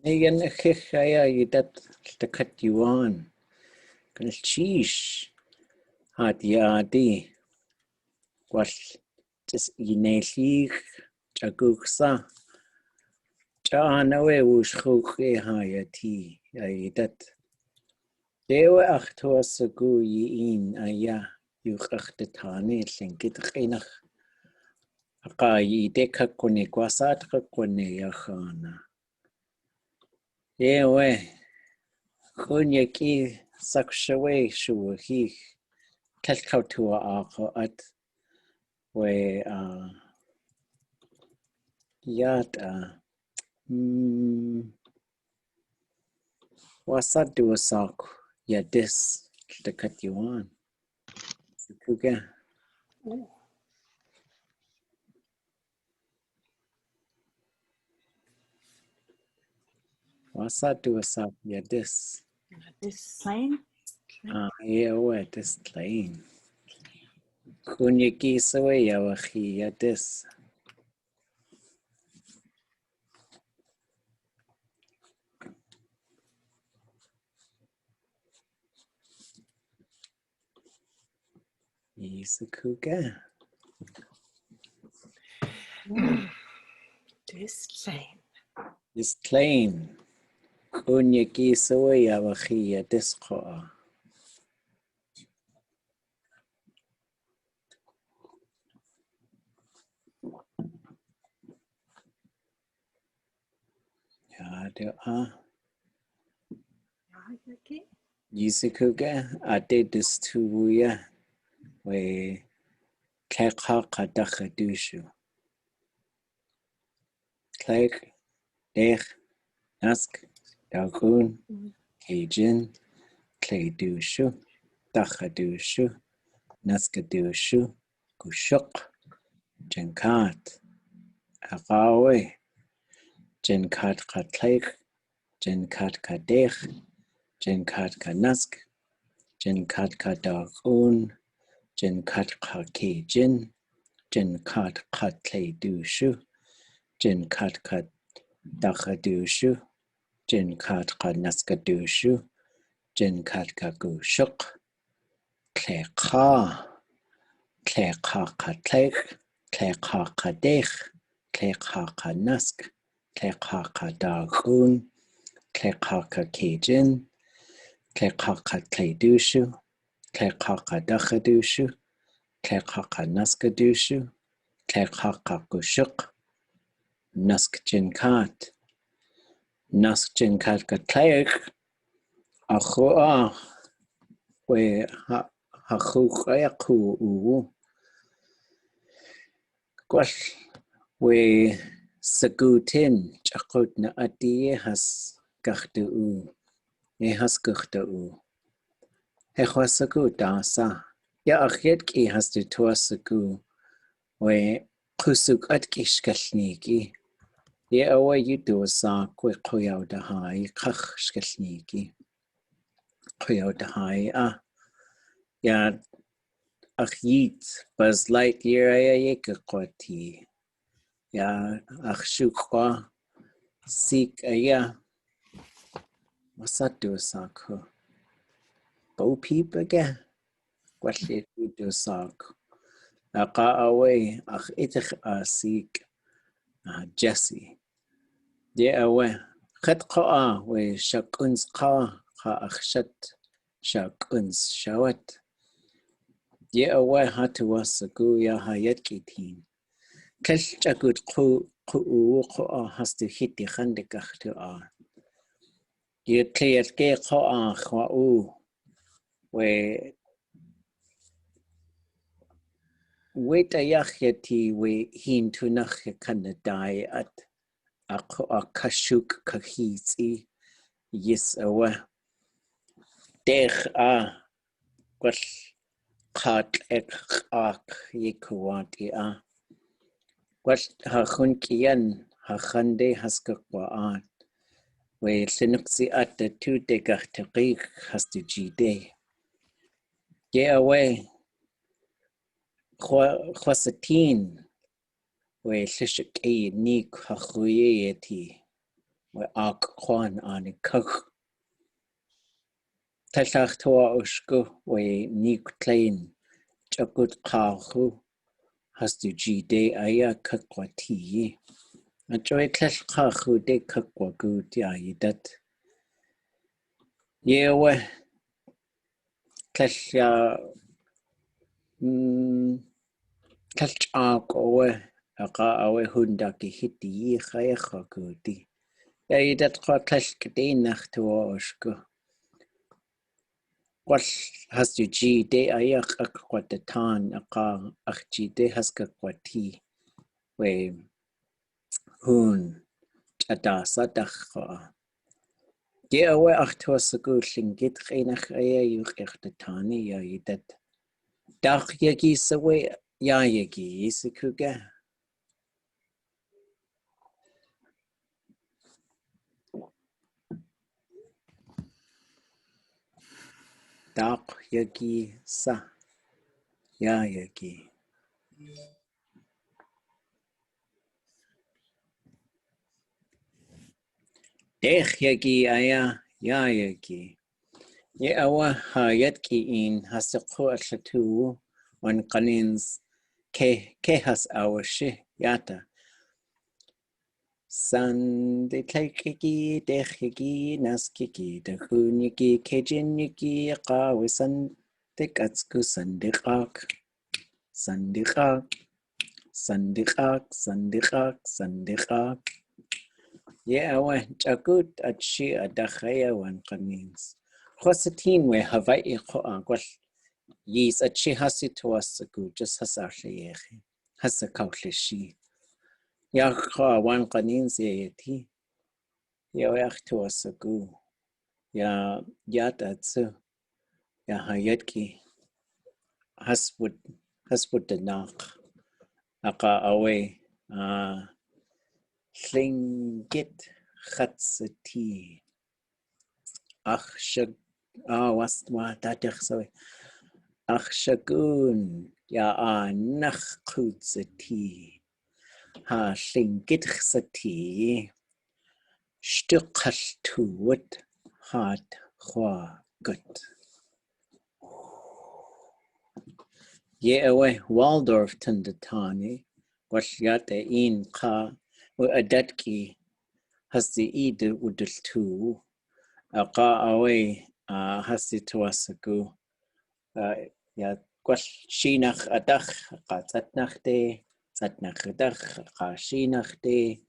Negan chaya yidat the cut you on. Can cheese hat yadi. Was just inelig jaguksa. Janawe wush hoke hayati yidat. Dewe achtoasagu yin aya yuchachtetani Tlingit rinach. Akai deka kone kwasat kone yachana. Dewe kunyaki sakshawe shuhi kalkautua ako at we yat wasat duasak yadis the katuan. Kuga. Wasat duasak yadis. This plane? Yeah, this plane. Kunyaki sawe yawahi yadis. Isakuga. This plane. This plane. Kunyaki sawe yawahi yadis koa. Yisikuga ade distuya we kekha kadacha dushu. Klek dech nask dagun kejin kle dushu dacha dushu naska dushu kushuk jenkat agawe jenkat katlek jenkat kadech jenkat kanask jenkat kadagun jenkat kejin jenkat katle dushu jenkat dacha dushu jenkat naska dushu jenkat kagushuk kleka katlek kleka kadech kleka kanask kleka kadagun kleka kejin kleka katle dushu kleka kadacha dushu kleka kanaska dushu kleka kagushuk nask jenkat katlek achua we hachuchayaku gwall we sagutin chakot na ati has gachtu has gachtu hechwasagu dasa ya achet ki has de tuasagu we kusuk atkishkalniki ye awa yudu sa kwe koyau da hai kach shkalniki koyau da hai ya achit bas light year ya yekakwati ya achshukwa sik aya wasatu sako bo people ga kwashe yudu sako aqa away ach itich sik Jesse de awe khat qa we shakuns qa akhshat shakuns shawat de awe hatu wasagu ya hayat kitin kal chakut qu hastu hiti khande kakhtu ye clear ke qa khwa we wait a yakhti we hin tunakh kanadai at kashuk kahitsi yes awa dech gwall qat ek yikuwati gwall ha khunkian ha khande haskaqwa we linuksi at the 2 degah taqiq hastu jide ye away khwasatin we lishik ni khuyeti we ak kwan an kach. Tellach toa ushku we nik klein chakut kahu has du jide aya kakwati. A joy klesh kahu de kakwagu dia yidat. Yewe klesh ya klesh ak owe aka awe hundaki hiti khaya khagudi. Ya yidat kwa klesh kde nach toa ushku. What has du jide aya kakwatatan aka ach jide has kakwati. We hun adasa dakha. Ge awe achtua sagu Tlingit Tlingit yuk echtatani ya yidat. Dach yagi sawe ya yagi isikuga. Dach yagi sa ya yagi. Dech yagi aya ya yagi. Ye awa ha yatki in hasaqu atlatu on qanins ke has awashi yata. Sande Tlingit dechigi naskiki dechuniki kejiniki qawe sandikatsku sandiqak sandiqak sandiqak sandiqak sandiqak. Ye awa chakut atshi adakhaya wan qanins. Khosatin we Hawaii qoa gwal yis atshi hasituasagu just hasarliyehi hasakawlishi. Ya kwa wan qanins yeti. Ya achtuasagu. Ya yatatsu. Ya hayatki. Haswud danaq. Aqa awe. Tlingit khatsati. Achshag. Wasma tatich sorry. Achshagun. Ya nach kutsati. Ha Tlingit khsati. Stuqaltuwut hat khwa gut. Ye awe Waldorf tundatani washyate in ka wa adatki hasi id udultu aqa awe hasi tuasagu ya kwash shinach adach qatsatnachte tsatnachdach qashinachte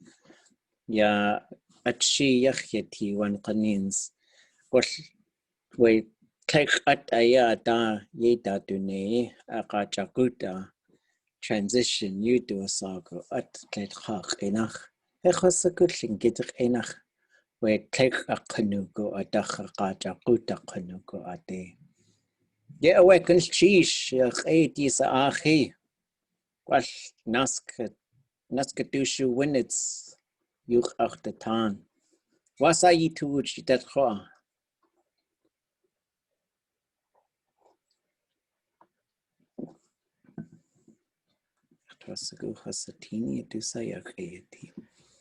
ya atshi yakhyati wan qanins wal we Táax'aa aya da ye da dune aqa chakuta transition you do sago at Táax'aa enach echosakul Tlingit enach we Táax'aa qanugo adach aqa chakuta qanugo ade ye awaken chish qeiti sa akhi wal naska dushu winits yuch achtatan wasa yitu chitat kho Wasagu hasatini do sayaketi.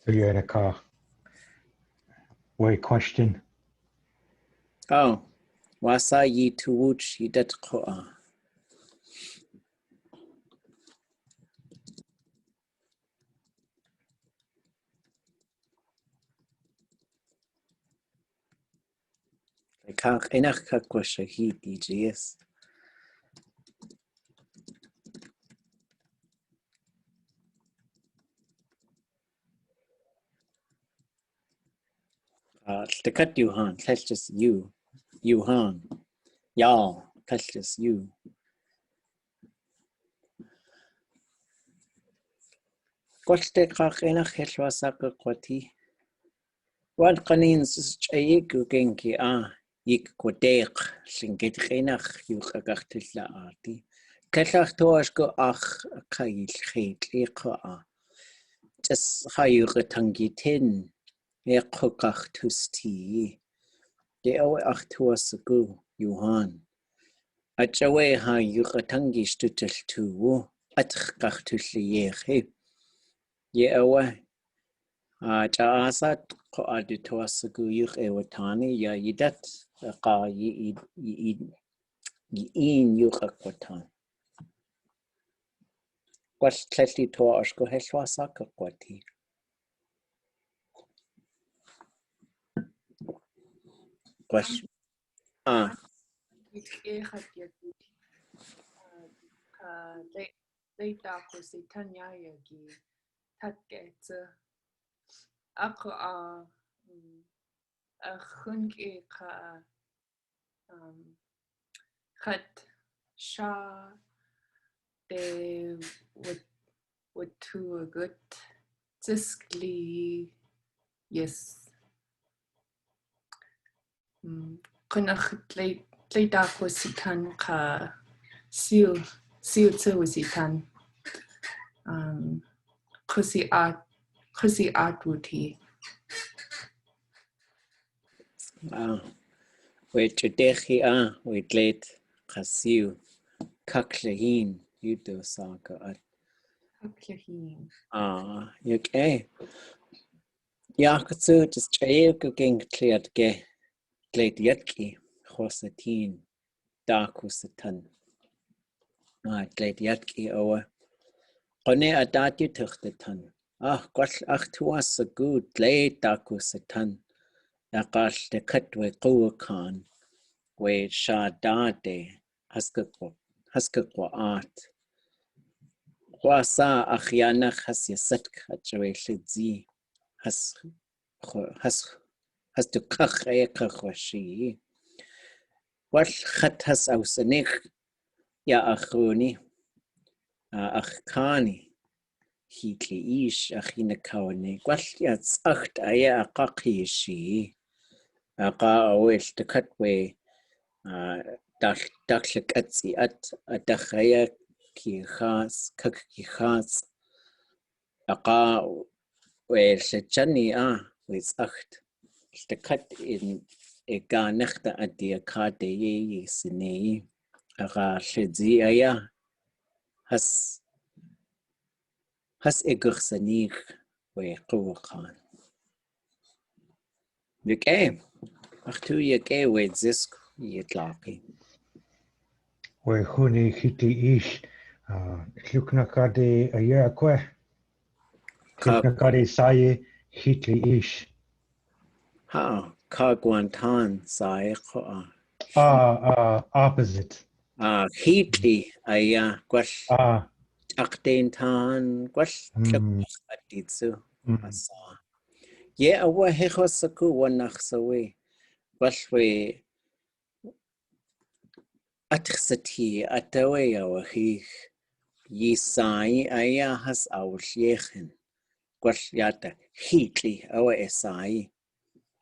ʼadudli.átk. Wait, question. Oh, wasa yi to Wooch yidat koa. Kach enach kakwa shahid DJS. The cut you han, that's just you han, y'all, that's just you. Kolte kach enach helwasaka kwati. Wan kanins chayiku genki yik kodek Tlingit enach yuk agachtilla arti. Kellach toashko ach kayil khitli koa. Just hayuretangitin. Ekokach tusti. Ye awe achtuasagu Yuhan. Achawe ha yukatangi stutel tu. Atchkach tusliyehe. Ye awe Táax'aa ko ʼadudli.átk ewatani ya yidat qa yi'in yuqakwatan. Gwell tlelli to ashko hellwasa kakwati. Gwell yes. Kunach Tlingit sitan ka seal sitan. Kusi art wuti. we judechi we gled kasiu kaklehin yudo saka at. Kaklehin. Okay. Ja, katsu just chayo ging cleared gled yatki hosatin dakusatan. Gled yatki owa. Qone adati tuchtatan. Gwall tuas a good gled dakusatan. Aqal de katwe quwakan we shadade haskakwa art. Wasa akhyanach hasyasatk atwe lidzi has to kach ekachwashi. Wal khat has ausanik ya akhuni akhkani hitli ish akhina kawani. Wal ya tsacht aya aqaqishi. Aqa awel to katwe daklik atsi at adakhaya ki khas kak ki khas. Aqa wel chani with acht the cut in a garnacht at the akade ye sine aga shedzi aya has egursanik we quwakan okay achtu yake we zisk yitlaqi we huni hiti ish lukna kade aya kwe lukna kade saye hiti ish kagwantan sae opposite hitli aya kwash akdentan kwash atitsu asa ye awa hechosaku wanachsawe washwe atrsati atawe awahi yisai aya has awliechen kwash yata hitli awa esai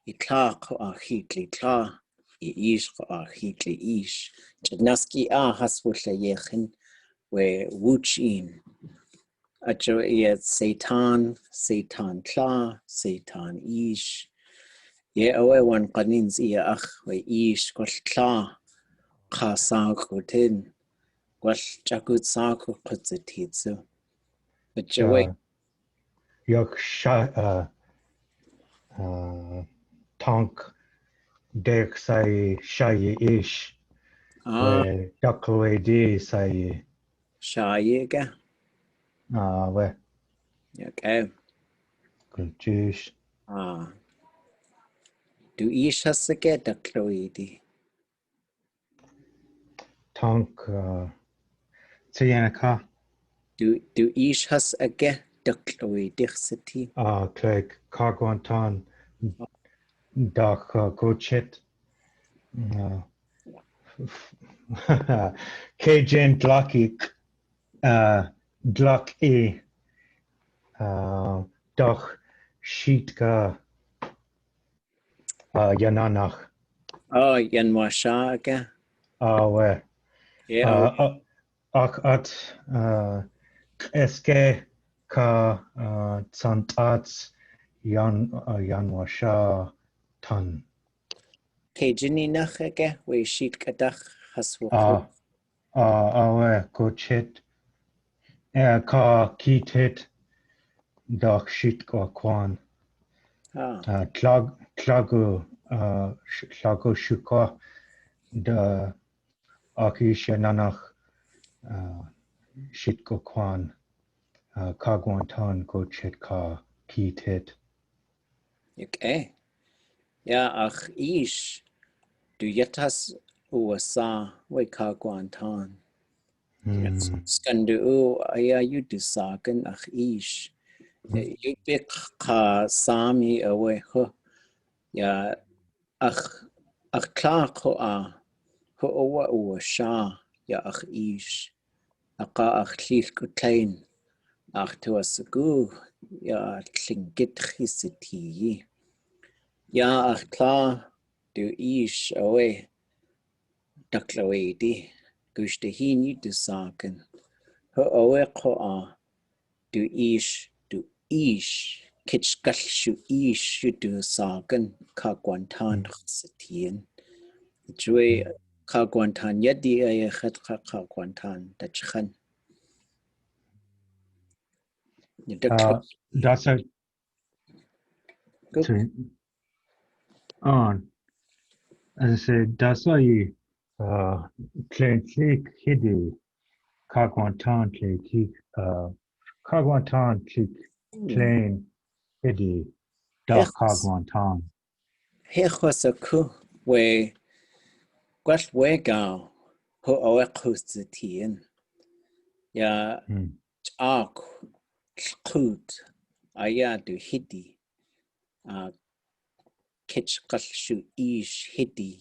itlaq hitli tla ish hitli ish naski has wulayechen we Wooch in acho yet Satan tla Satan ish ye awe wan qanins ia ach we ish kwal tla qasaqutin kwal chakut saqu qutzititsu acho yok tank dek sai shaye ish we dakwe di sai shayega we okay kultish do ish hasake dakloidi tank Tlingit do ish hasake dakloidi xati Craig Cargwantan Doc Gochet Cajun Glocky Glock E Doch Sheetka Yananach yanwashaga we at Eske Ka Tsantats Yanwasha Tan Kejini nachege we sheet kadach haswo we Gochet Ka Kitet Doch Sheet Kwan Tlagu shuka the Akisha Nanach Shitko Kwan Kagwantan go Chetka Kitit. Okay. Ja, ach ish. Du yatas uasa we kagwantan. Skandu aya you do sagan ach ish. You big ka sami away ho. Ja, ach klar ho a. Ho owa uwa sha. Ja, ach ish. Aka ach lil kutlein. Ach tu asagu. Ja, Tlingit chisiti. Ja, ach klar. Du ish away. Daklawedi. Gush de hini du saken. Ho owe ko a. Du ish. Kitschgal shu ish du saken. Kagwantan chasatien. Jwe kagwantan yadi ay khat kagwantan dachkhan. That's a on. And said that's why you plain click hiddy Kagwantan click Kagwantan click plain hiddy dark Kagwantan. Hechosaku we gwell we gao. Ho owe chusatien. Ya ak chut aya du hidi. Kitschgal shu ish hidi.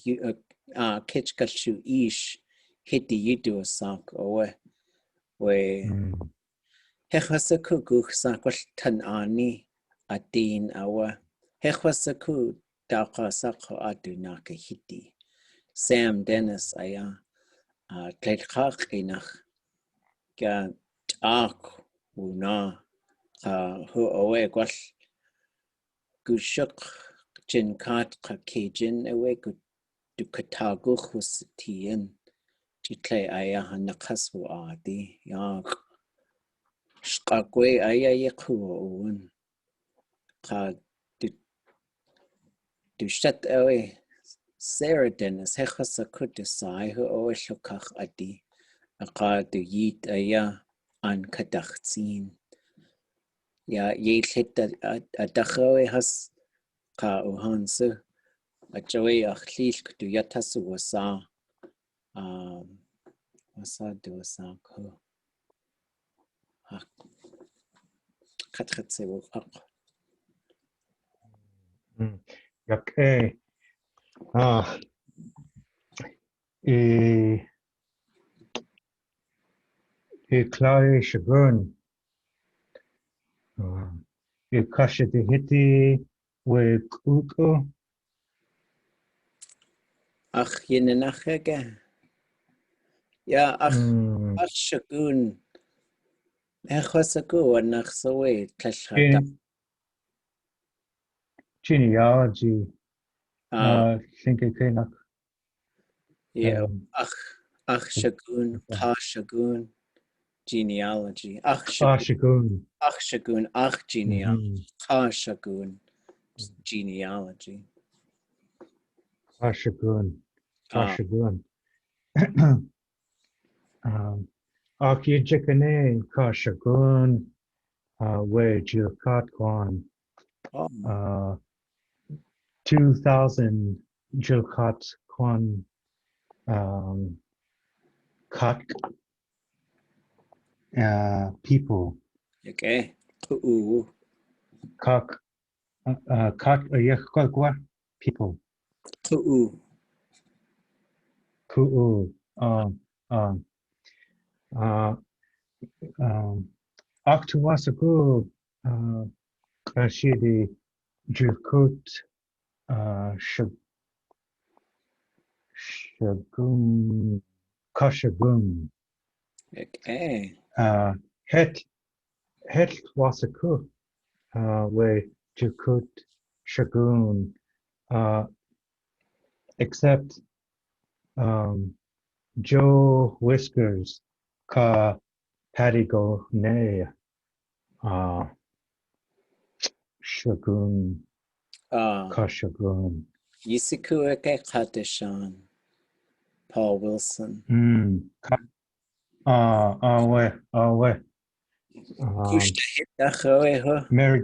Kitschgal shu ish hidi yidu sak owe. We hechosaku guch sakwal tan ani adin awa. Hechosaku dauka sako adu naka hidi. Sam Dennis aya. Tleitchak inach. Ga ak una. Ho owe gwell gushuk jin kat ka kejin ewe du katagu chusatien. Jitle aya hanakaswu adi. Ya shkakwe aya yeku owen. Ka du shat ewe Sarah Dennis hechasa kudesai ho owe shukach adi. Aka du yit aya an kadachzin. Ja, je hit adachoe has ka uhansu. A joey ach lisk du yatasu wasa. Wasa du wasa ko. Katratse wo ak. Yak Clare Shagun Kasha de Hiti with Uko Ach yenenachege. Ja, ach shagun. Echosagu anach soe tlashata. genealogy think it came up Yeah, ach shagun, ka shagun. Genealogy. Ach Shagun shagun, ach genealogy. Ka shagun. Genealogy. Shagun Aki Jikane Kashagun where Jilkat Kwan 2000 Jilkat Kwan Kat people Okay. Ku'u. Kat Yakwa people Ku'u. Ku'u Aktuwasaku Kashidi Jilkut Shagun Kashagun Okay. Het Wasaku where Jilkut Shagun except Joe Whiskers Ka Patigo Ne Shagun Kashagun. Yisiku eke Kadishan. Paul Wilson. We. Kushta hitdach oeho. Mary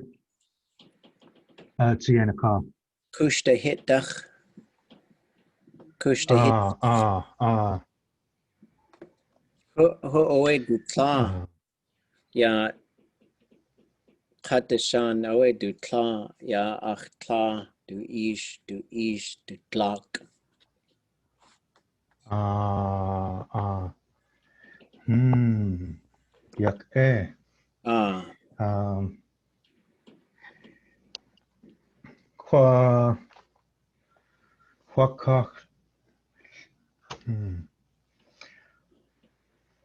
Tsienaka. Kushta hitdach. Kushta hit. Ho oe du tla. Ya Kadishan oe du tla. Ya ach tla. Du ish du tlak. Yak Kwa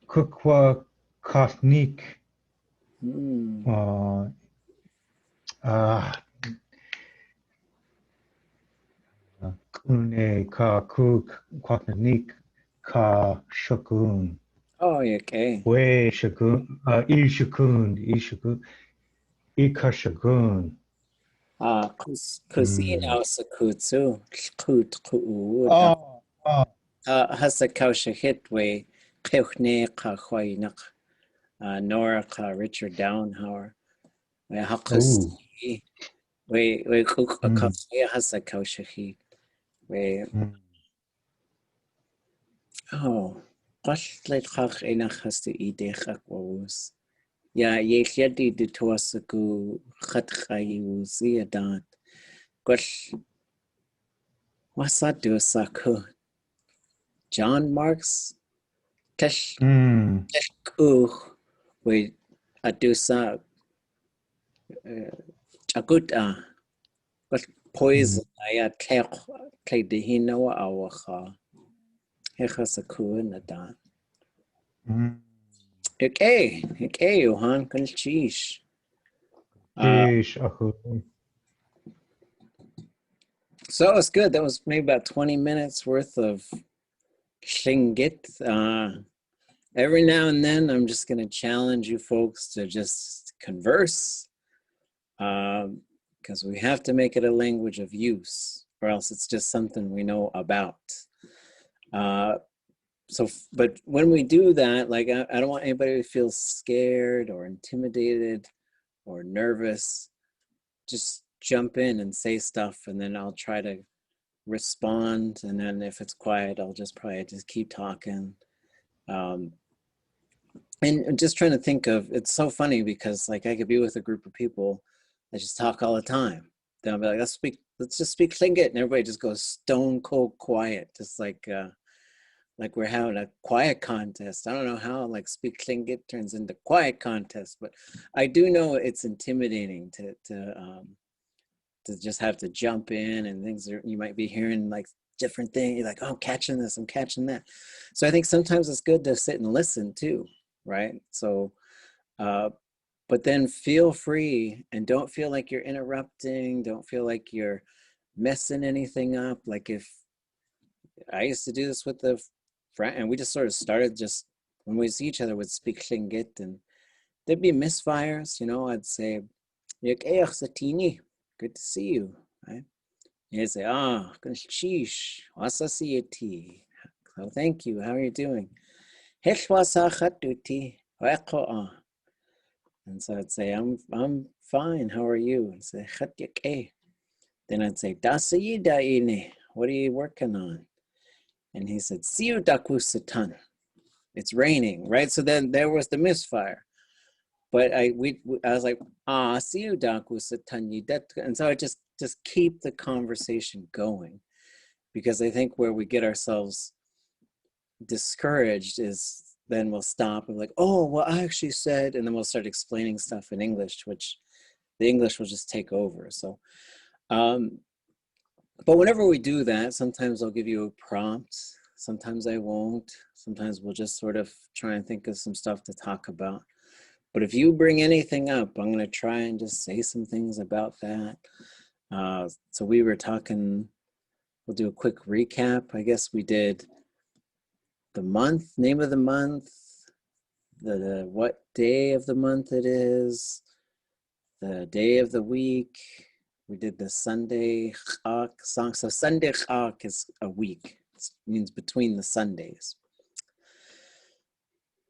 Kukwa Kathnik Kune Ka Kuk Kathnik Ka Shakun. Oh, okay. We Shakun Ishakun Ika Shakun. Kusina sakutsu. Kut kuuda. Hasakausha hitwe. Keuchne ka hwainak. Nora ka Richard Downhauer. We hakus. We kuk akasya hasakausha hi. We قلت خاخ إنا خستي إيدي خاك ووس يا يخيدي دي تواسكو خط خاي وزي دان قل واسادو ساكو John Marks تش كوخ وي أدوسا أقود قل poison أيا كلي دهينا وأوخا هيخا ساكو ندان Okay, Johan, كل شيش. So it's good. That was maybe about 20 minutes worth of Tlingit. Every now and then, I'm just going to challenge you folks to just converse, because we have to make it a language of use, or else it's just something we know about. But when we do that, like I don't want anybody to feel scared or intimidated or nervous. Just jump in and say stuff, and then I'll try to respond. And then if it's quiet, I'll just probably just keep talking. And just trying to think of, it's so funny because like I could be with a group of people that just talk all the time. Then I'll be like, let's just speak Tlingit, and everybody just goes stone cold quiet, just like we're having a quiet contest. I don't know how like speak Tlingit turns into quiet contest, but I do know it's intimidating to just have to jump in, and things you might be hearing like different things. You're like, oh, I'm catching this, I'm catching that. So I think sometimes it's good to sit and listen too, right? So, but then feel free and don't feel like you're interrupting. Don't feel like you're messing anything up. Like if I used to do this with the friend, and we just sort of started just when we see each other would speak Tlingit, and there'd be misfires, you know. I'd say, good to see you, right? And he'd say, sheesh, wasasiyati. So thank you, how are you doing? And so I'd say, I'm fine, how are you? And say, then I'd say, what are you working on? And he said, satan. It's raining, right? So then there was the misfire. But I was like, satan. And so I just keep the conversation going, because I think where we get ourselves discouraged is then we'll stop and like, oh, well, I actually said, and then we'll start explaining stuff in English, which the English will just take over. So, but whenever we do that, sometimes I'll give you a prompt. Sometimes I won't. Sometimes we'll just sort of try and think of some stuff to talk about. But if you bring anything up, I'm going to try and just say some things about that. So we were talking, we'll do a quick recap. I guess we did the month, name of the month, the what day of the month it is, the day of the week, we did the Sunday ʼadudli.átk song. So Sunday ʼadudli is a week. It means between the Sundays.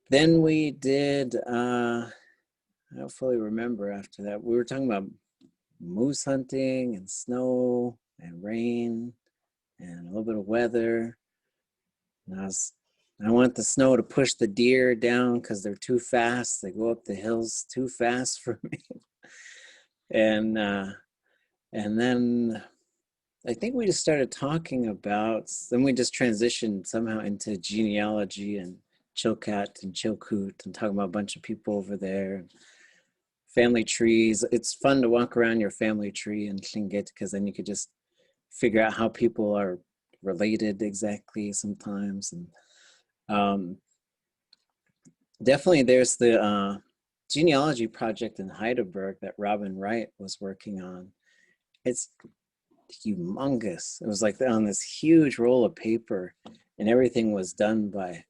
Then we did, I don't fully remember after that. We were talking about moose hunting and snow and rain and a little bit of weather. And I want the snow to push the deer down because they're too fast. They go up the hills too fast for me. And then I think we just started talking about, then we just transitioned somehow into genealogy and Chilkat and Chilkoot and talking about a bunch of people over there. Family trees. It's fun to walk around your family tree in Tlingit because then you could just figure out how people are related exactly sometimes. And definitely there's the genealogy project in Heidelberg that Robin Wright was working on. It's humongous. It was like on this huge roll of paper and everything was done by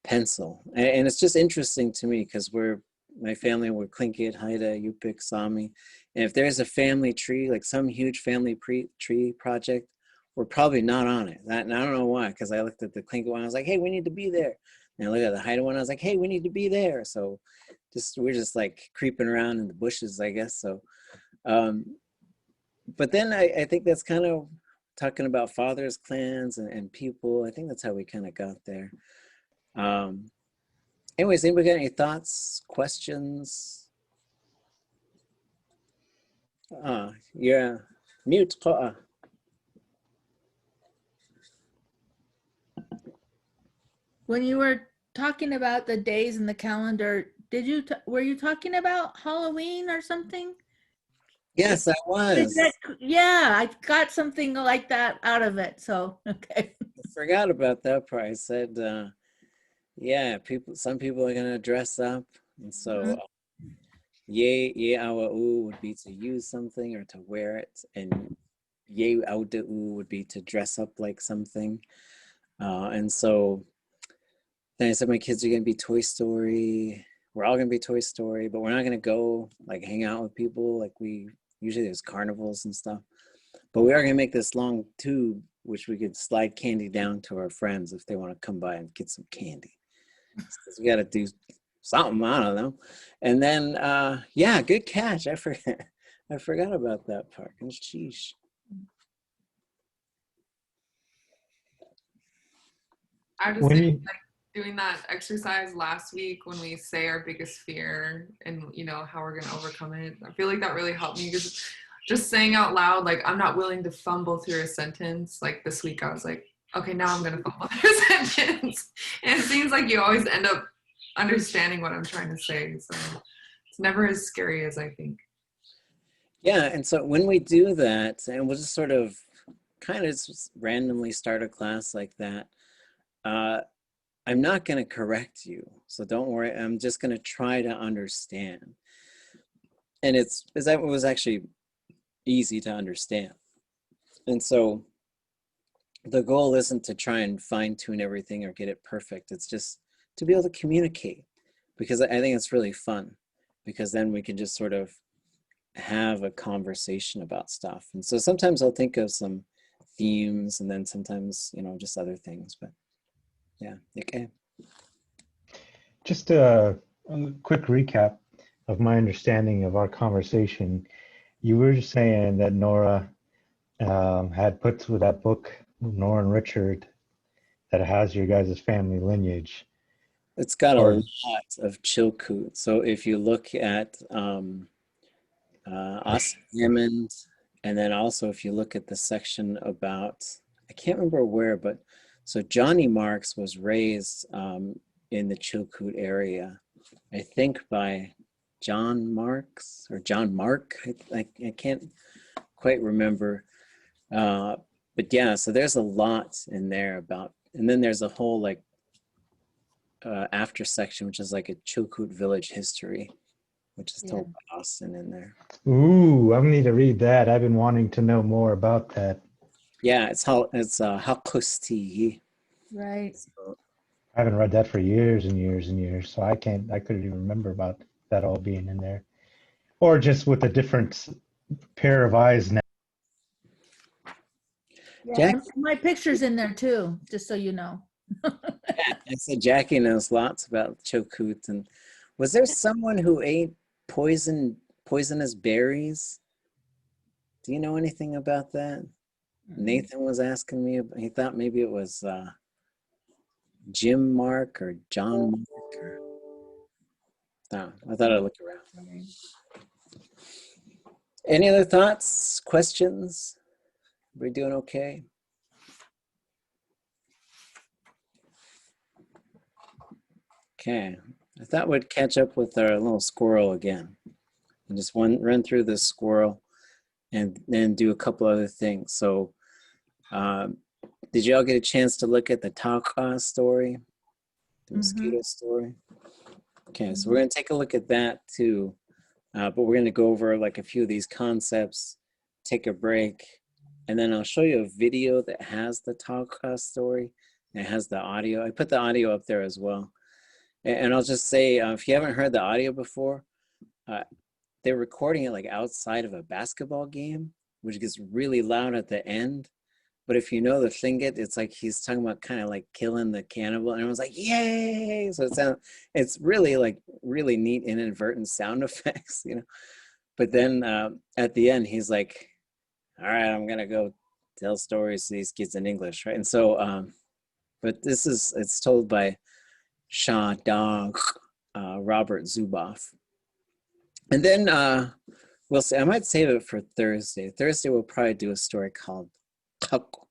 pencil. And it's just interesting to me because my family, we're Tlingit, Haida, Yupik, Sami. And if there's a family tree, like some huge family tree project, we're probably not on it. And I don't know why, because I looked at the Tlingit one, I was like, hey, we need to be there. And I looked at the Haida one, I was like, hey, we need to be there. So we're just like creeping around in the bushes, I guess. So, but then I think that's kind of talking about fathers, clans, and people. I think that's how we kind of got there. Anyways, anybody got any thoughts, questions? Yeah, mute. When you were talking about the days in the calendar, were you talking about Halloween or something? Yes, I was. Yeah, I got something like that out of it. So, okay. I forgot about that part. I said, yeah, some people are gonna dress up, and so ye awa'u would be to use something or to wear it, and ye ʼadudli.átk would be to dress up like something. And so then I said my kids are gonna be Toy Story. We're all gonna be Toy Story, but we're not gonna go like hang out with people like we usually. There's carnivals and stuff, but we are gonna make this long tube which we could slide candy down to our friends if they want to come by and get some candy. So we got to do something, I don't know. And then yeah, good catch. I forgot about that part. Sheesh. I just think like doing that exercise last week when we say our biggest fear and how we're gonna overcome it. I feel like that really helped me because just saying out loud, like I'm not willing to fumble through a sentence. Like this week I was like, okay, now I'm gonna fumble through a sentence. And it seems like you always end up understanding what I'm trying to say. So it's never as scary as I think. Yeah, and so when we do that, and we'll just sort of kind of just randomly start a class like that, I'm not going to correct you, so don't worry. I'm just going to try to understand. And it was actually easy to understand. And so the goal isn't to try and fine tune everything or get it perfect. It's just to be able to communicate, because I think it's really fun, because then we can just sort of have a conversation about stuff. And so sometimes I'll think of some themes, and then sometimes, just other things, but yeah, okay. Just a quick recap of my understanding of our conversation. You were just saying that Nora had put through that book, Nora and Richard, that has your guys' family lineage. It's got a lot of Chilkoot. So if you look at Austin Hammond, and then also if you look at the section about, I can't remember where, but so Johnny Marks was raised in the Chilkoot area, I think by John Marks or John Mark. I can't quite remember. But yeah, so there's a lot in there about, and then there's a whole like after section, which is like a Chilkoot village history, which is told by Austin in there. Ooh, I need to read that. I've been wanting to know more about that. Yeah, it's Hakusti. Right. So, I haven't read that for years and years and years, so I couldn't even remember about that all being in there. Or just with the different pair of eyes now. Yeah, Jack- and my picture's in there too, just so you know. I said Jackie knows lots about Chokut. And was there someone who ate poisonous berries? Do you know anything about that? Nathan was asking me. He thought maybe it was Jim Mark or John Mark. Or, I thought I'd look around. Any other thoughts, questions? We doing okay? Okay, I thought we'd catch up with our little squirrel again and just run through this squirrel and then do a couple other things. So did you all get a chance to look at the Táax'aa story, the mosquito story? Okay, so we're gonna take a look at that too, but we're gonna go over like a few of these concepts, take a break, and then I'll show you a video that has the Táax'aa story. It has the audio. I put the audio up there as well. And I'll just say, if you haven't heard the audio before, they're recording it like outside of a basketball game, which gets really loud at the end. But if you know the Tlingit, it's like he's talking about kind of like killing the cannibal, and everyone's like, yay! So it's really like really neat inadvertent sound effects, you know. But then at the end, he's like, all right, I'm gonna go tell stories to these kids in English, right? And so, but it's told by Shah Dog, Robert Zuboff. And then we'll see, I might save it for Thursday. Thursday we'll probably do a story called Táax'aa.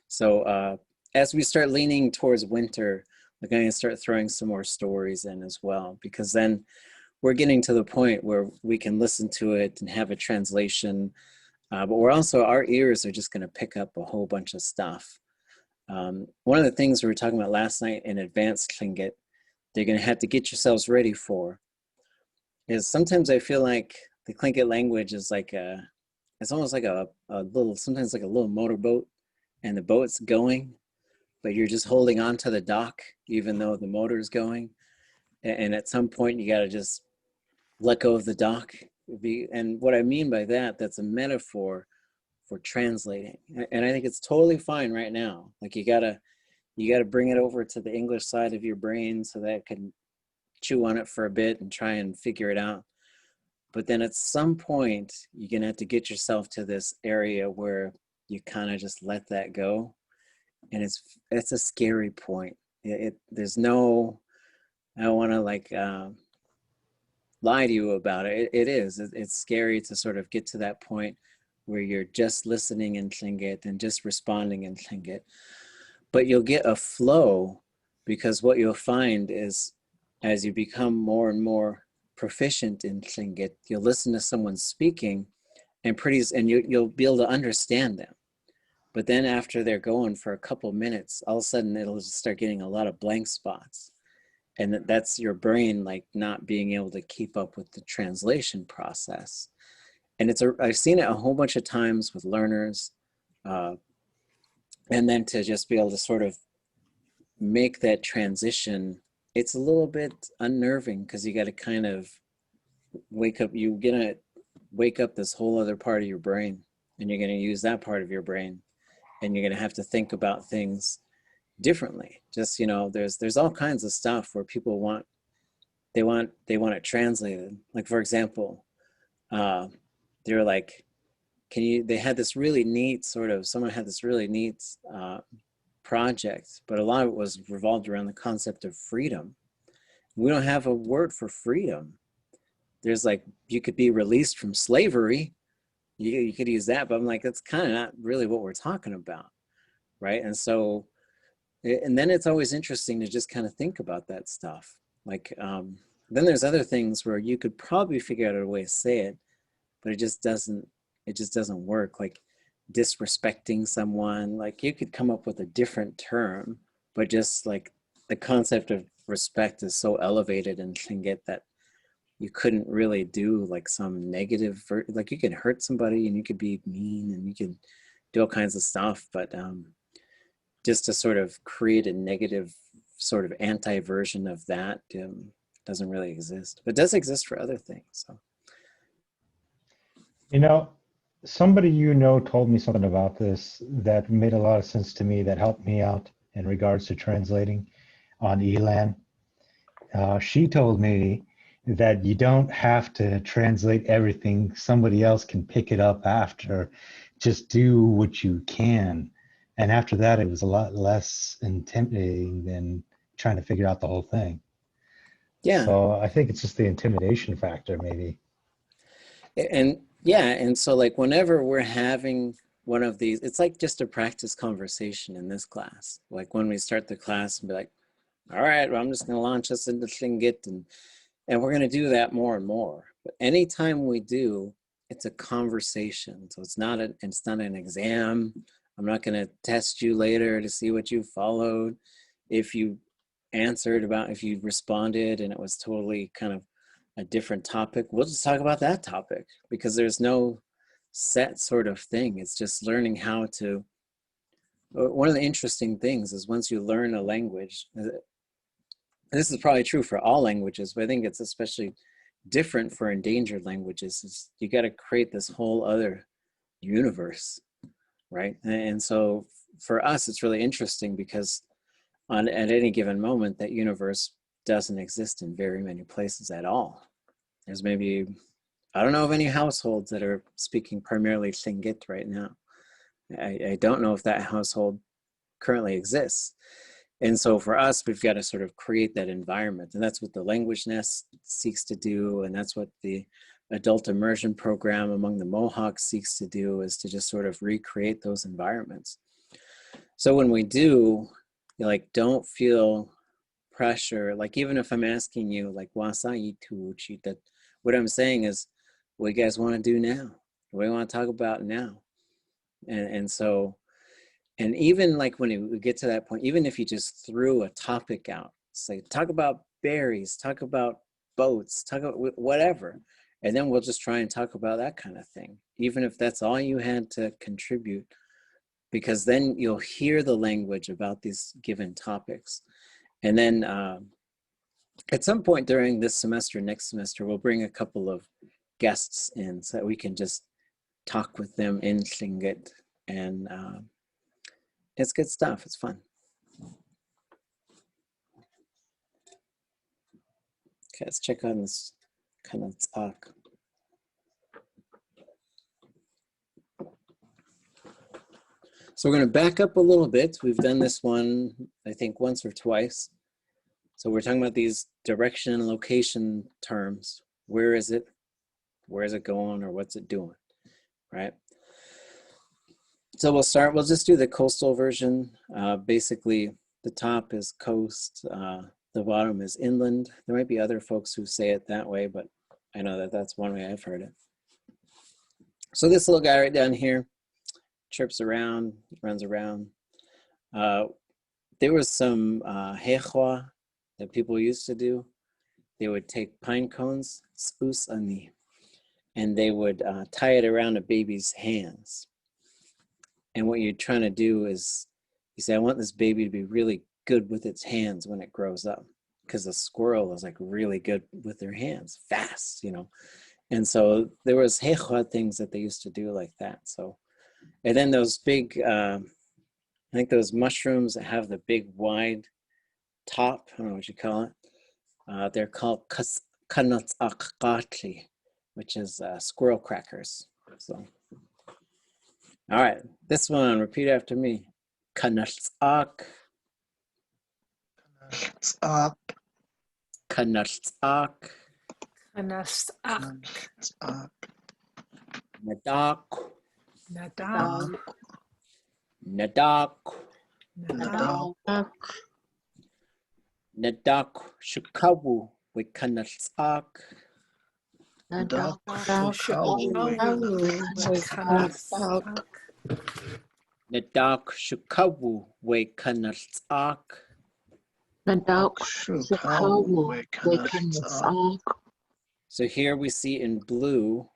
So as we start leaning towards winter, we're going to start throwing some more stories in as well, because then we're getting to the point where we can listen to it and have a translation, but we're also, our ears are just going to pick up a whole bunch of stuff. One of the things we were talking about last night in advanced Tlingit, they're going to have to get yourselves ready for, is sometimes I feel like the Tlingit language is like it's almost like a little, sometimes like a little motorboat, and the boat's going, but you're just holding on to the dock, even though the motor's going. And at some point you got to just let go of the dock. And what I mean by that, that's a metaphor for translating. And I think it's totally fine right now. Like you gotta bring it over to the English side of your brain so that it can chew on it for a bit and try and figure it out. But then at some point, you're gonna have to get yourself to this area where you kind of just let that go. And it's a scary point. There's no, I don't wanna like lie to you about it. It's scary to sort of get to that point where you're just listening in Tlingit and just responding in Tlingit. But you'll get a flow, because what you'll find is as you become more and more proficient in Tlingit, you'll listen to someone speaking and you'll be able to understand them. But then after they're going for a couple minutes, all of a sudden it'll just start getting a lot of blank spots. And that's your brain like not being able to keep up with the translation process. And I've seen it a whole bunch of times with learners, and then to just be able to sort of make that transition, it's a little bit unnerving, because you got to kind of you're gonna wake up this whole other part of your brain, and you're gonna use that part of your brain, and you're gonna have to think about things differently. Just, you know, there's all kinds of stuff where people want it translated. Like for example, they were like, they had this really neat someone had this really neat project, but a lot of it was revolved around the concept of freedom. We don't have a word for freedom. There's like, you could be released from slavery. You could use that, but I'm like, that's kind of not really what we're talking about, right? And so, and then it's always interesting to just kind of think about that stuff. Like, then there's other things where you could probably figure out a way to say it, but it just doesn't work. Like disrespecting someone, like you could come up with a different term, but just like the concept of respect is so elevated in Tlingit that you couldn't really do like some negative, like you can hurt somebody and you could be mean and you could do all kinds of stuff, but just to sort of create a negative sort of anti-version of that doesn't really exist, but does exist for other things. So You know, somebody you know told me something about this that made a lot of sense to me, that helped me out in regards to translating on Elan. She told me that you don't have to translate everything. Somebody else can pick it up after. Just do what you can. And after that, it was a lot less intimidating than trying to figure out the whole thing. Yeah. So I think it's just the intimidation factor, maybe. And yeah, and so like whenever we're having one of these, it's like just a practice conversation in this class. Like when we start the class and be like, all right, well, I'm just gonna launch us into Tlingit, and we're gonna do that more and more. But anytime we do, it's a conversation. So it's not an exam. I'm not gonna test you later to see what you followed. If you if you responded and it was totally kind of a different topic, we'll just talk about that topic, because there's no set sort of thing. It's just learning how to. One of the interesting things is once you learn a language, this is probably true for all languages, but I think it's especially different for endangered languages, is you got to create this whole other universe, right? And so for us, it's really interesting because at any given moment, that universe doesn't exist in very many places at all. There's maybe, I don't know of any households that are speaking primarily Tlingit right now. I don't know if that household currently exists. And so for us, we've got to sort of create that environment. And that's what the Language Nest seeks to do. And that's what the adult immersion program among the Mohawks seeks to do, is to just sort of recreate those environments. So when we do, like, don't feel pressure. Like, even if I'm asking you, like, ʼadudli.átk, that what I'm saying is, what you guys want to do now? What do you want to talk about now? And so, and even like when we get to that point, even if you just threw a topic out, say, talk about berries, talk about boats, talk about whatever, and then we'll just try and talk about that kind of thing, even if that's all you had to contribute, because then you'll hear the language about these given topics. And then at some point during this semester, next semester, we'll bring a couple of guests in so that we can just talk with them in Tlingit, and it's good stuff. It's fun. Okay, let's check on this ʼadudli.átk. So we're going to back up a little bit. We've done this one, I think, once or twice. So we're talking about these direction and location terms. Where is it? Where is it going, or what's it doing, right? So we'll just do the coastal version. Basically, the top is coast, the bottom is inland. There might be other folks who say it that way, but I know that that's one way I've heard it. So this little guy right down here chirps around, runs around. There was some hechwa that people used to do. They would take pine cones, ʼusani, and they would tie it around a baby's hands. And what you're trying to do is, you say, I want this baby to be really good with its hands when it grows up, because a squirrel is like really good with their hands, fast, you know. And so there was hechwa things that they used to do like that. So, and then those big, I think those mushrooms that have the big wide top, I don't know what you call it. They're called Táax'aa, which is squirrel crackers. So, all right, this one, repeat after me. ʼAdudli.átk. ʼAdudli.átk. ʼAdudli.átk. ʼAdudli.átk. Nadak. Nadak. Nadak. Nadak. Nadak shukawu with ʼAdudli.átk. Nadak. Nadak shukawu with ʼAdudli.átk. So here we see in blue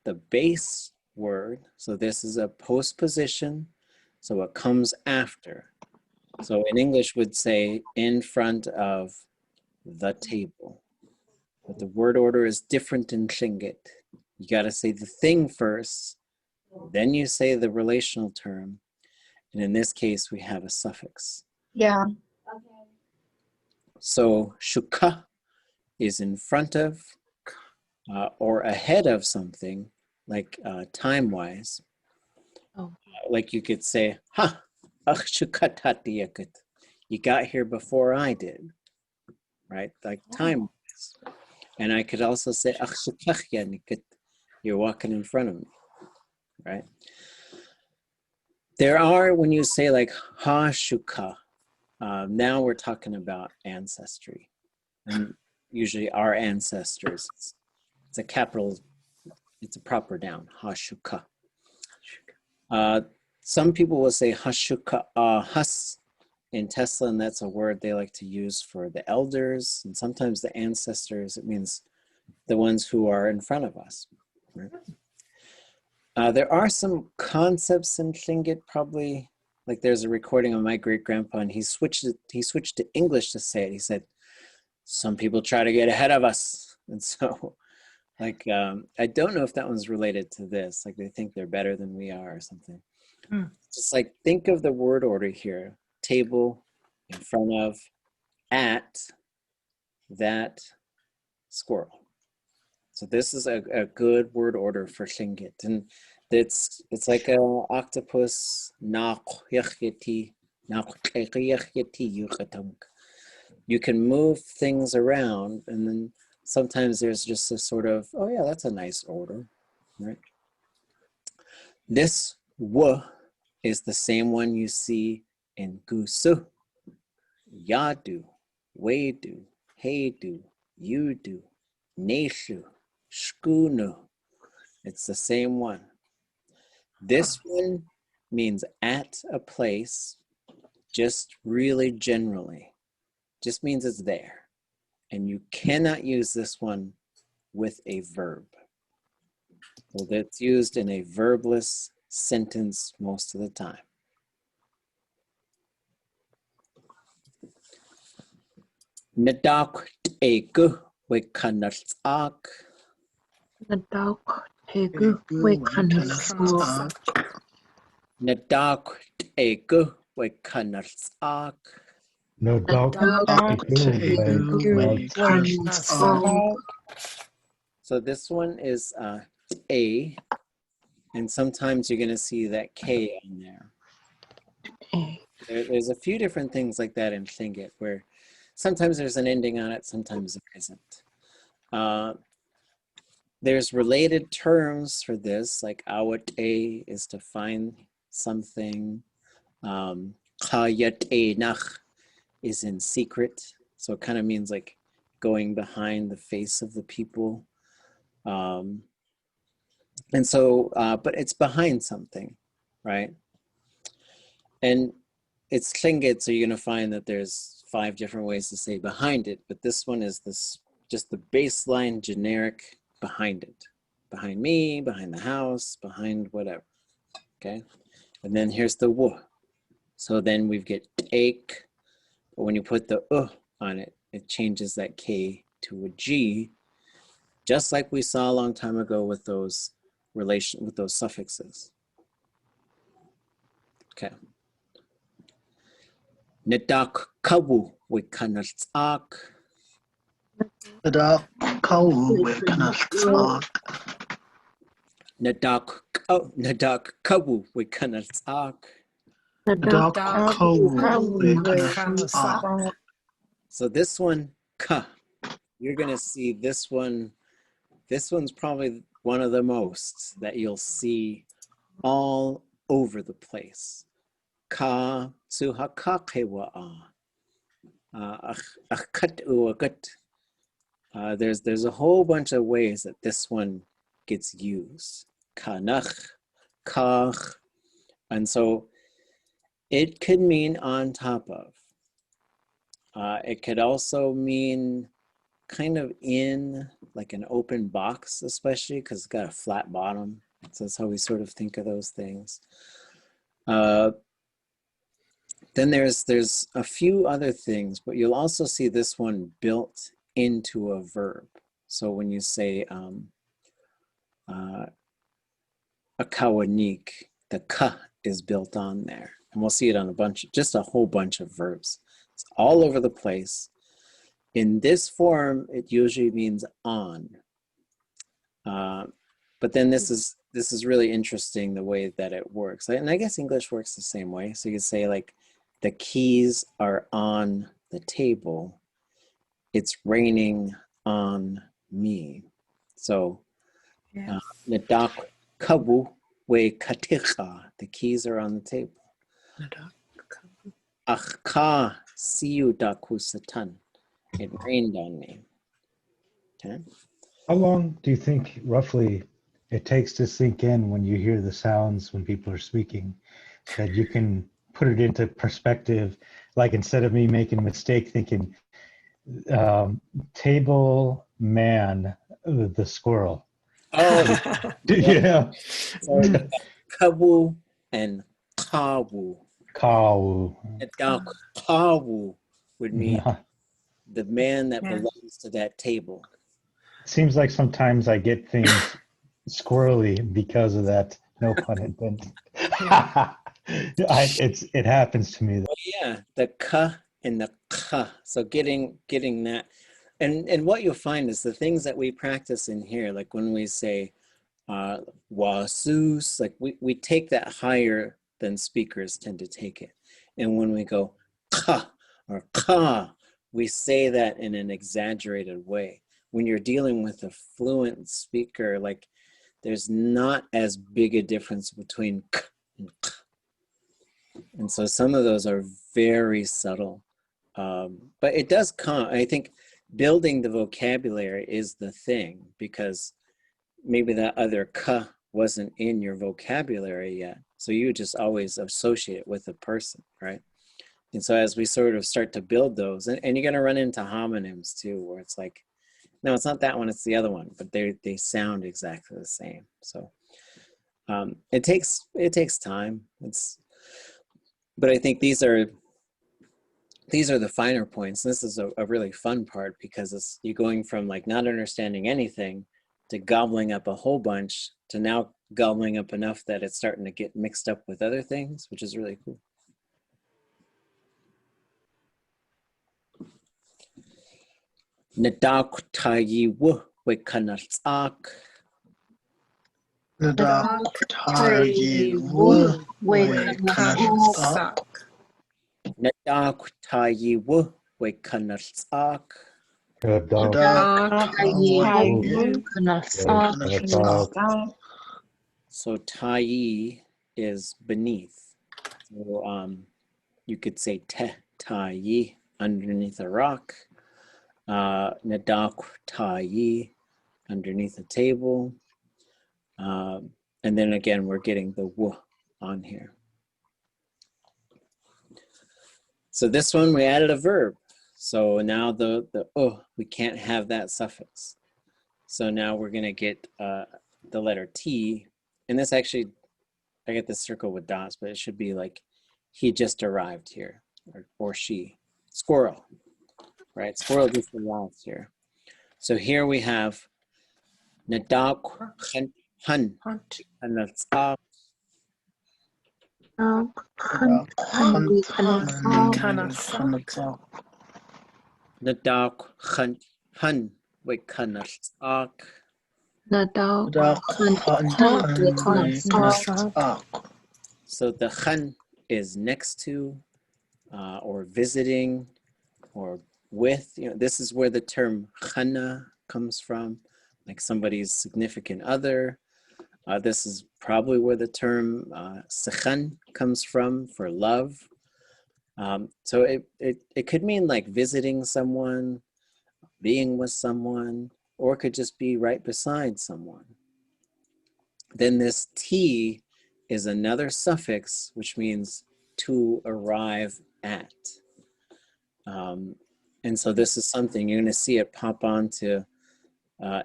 the base word. So this is a postposition. So it comes after. So in English would say in front of the table. But the word order is different in Tlingit. You got to say the thing first, then you say the relational term. And in this case, we have a suffix. Yeah. So shuka is in front of or ahead of something, like time-wise. Oh. Like you could say, ha, ach shukatatiyakut. You got here before I did, right? Like time-wise. And I could also say, ach shukachyanikut. You're walking in front of me, right? There are, when you say like ha shuka, now we're talking about ancestry. And usually our ancestors, it's a capital, it's a proper noun, ha shuka. Some people will say hashuka has in Tesla, and that's a word they like to use for the elders and sometimes the ancestors. It means the ones who are in front of us. Right? There are some concepts in Tlingit, probably, like there's a recording of my great-grandpa, and he switched to English to say it. He said, some people try to get ahead of us. And so, like, I don't know if that one's related to this, like they think they're better than we are or something. Just like, think of the word order here. Table, in front of, at, that, squirrel. So this is a good word order for Tlingit. And it's like an octopus. You can move things around, and then sometimes there's just a sort of, oh yeah, that's a nice order, right? This w is the same one you see in gusu, yadu, wedu, heidu, yudu, neshu, shkunu. It's the same one. This one means at a place, just really generally. Just means it's there. And you cannot use this one with a verb. Well, that's used in a verbless sentence most of the time. ʼadudli.átk we Táax'aa. ʼadudli.átk we Táax'aa. ʼadudli.átk we Táax'aa. No doubt. So this one is A, and sometimes you're going to see that K on there. There's a few different things like that in Tlingit where sometimes there's an ending on it, sometimes there isn't. There's related terms for this, like awat A is to find something. Kayat A nach is in secret. So it kind of means like going behind the face of the people. And so, but it's behind something, right? And it's Tlingit, so you're gonna find that there's 5 different ways to say behind it, but this one is this, just the baseline generic behind it. Behind me, behind the house, behind whatever, okay? And then here's the w. So then we get take, but when you put the on it, it changes that K to a G, just like we saw a long time ago with those suffixes. Okay. Nadak kawu we Táax'aa. Nadak kawu we Táax'aa. Nadak kawu we Táax'aa. Nadak kawu we Táax'aa. So this one, ka, you're gonna see this one. This one's probably one of the most that you'll see all over the place. Ka suhakakewa'a. There's a whole bunch of ways that this one gets used. Kanach, kach, and so it could mean on top of. It could also mean kind of in, like an open box, especially because it's got a flat bottom. So that's how we sort of think of those things. Then there's a few other things, but you'll also see this one built into a verb. So when you say akawanik, the ka is built on there. And we'll see it on just a whole bunch of verbs. It's all over the place. In this form, it usually means on. But then this is really interesting, the way that it works. And I guess English works the same way. So you could say like, the keys are on the table. It's raining on me. So, nadak kabu we katicha. The keys are on the table. Achka siu daku satan. It rained on me. Okay. How long do you think roughly it takes to sink in when you hear the sounds when people are speaking, that you can put it into perspective? Like, instead of me making a mistake thinking table man, the squirrel. Oh, Yeah. So kabu and kawu. Cow. Kawu would mean the man that belongs to that table. Seems like sometimes I get things squirrely because of that. No pun intended. It happens to me. Yeah, the ka and the ka. So getting that, and what you'll find is the things that we practice in here, like when we say wasus, like we take that higher than speakers tend to take it. And when we go ka or ka, we say that in an exaggerated way. When you're dealing with a fluent speaker, like there's not as big a difference between k and k. And so some of those are very subtle. But it does come, I think building the vocabulary is the thing, because maybe that other ka wasn't in your vocabulary yet. So you just always associate it with a person, right? And so as we sort of start to build those, and you're going to run into homonyms too, where it's like, no, it's not that one, it's the other one, but they sound exactly the same. So it takes time. But I think these are the finer points. This is a really fun part, because you're going from like not understanding anything to gobbling up a whole bunch to now gobbling up enough that it's starting to get mixed up with other things, which is really cool. Nadak tayi wu we kanal'ak. Nadak tayi wu we kanal'ak. Nadak tayi wu we kanal'ak. Nadak tayi wu kanal'ak. So tayi is beneath. So you could say te tayi, underneath a rock. Nadak tayi, underneath a table. And then again, we're getting the w on here. So this one, we added a verb. So now the we can't have that suffix. So now we're gonna get the letter T. And this actually, I get this circle with dots, but it should be like, he just arrived here, or she. Squirrel, right? Squirrel just arrived here. So here we have Nadak hun and that's Nadak hun we kanal'ak. So the khan is next to, or visiting, or with. This is where the term khana comes from, like somebody's significant other. This is probably where the term sekhan comes from, for love. So it could mean like visiting someone, being with someone, or it could just be right beside someone. Then this T is another suffix, which means to arrive at. And so this is something you're going to see it pop onto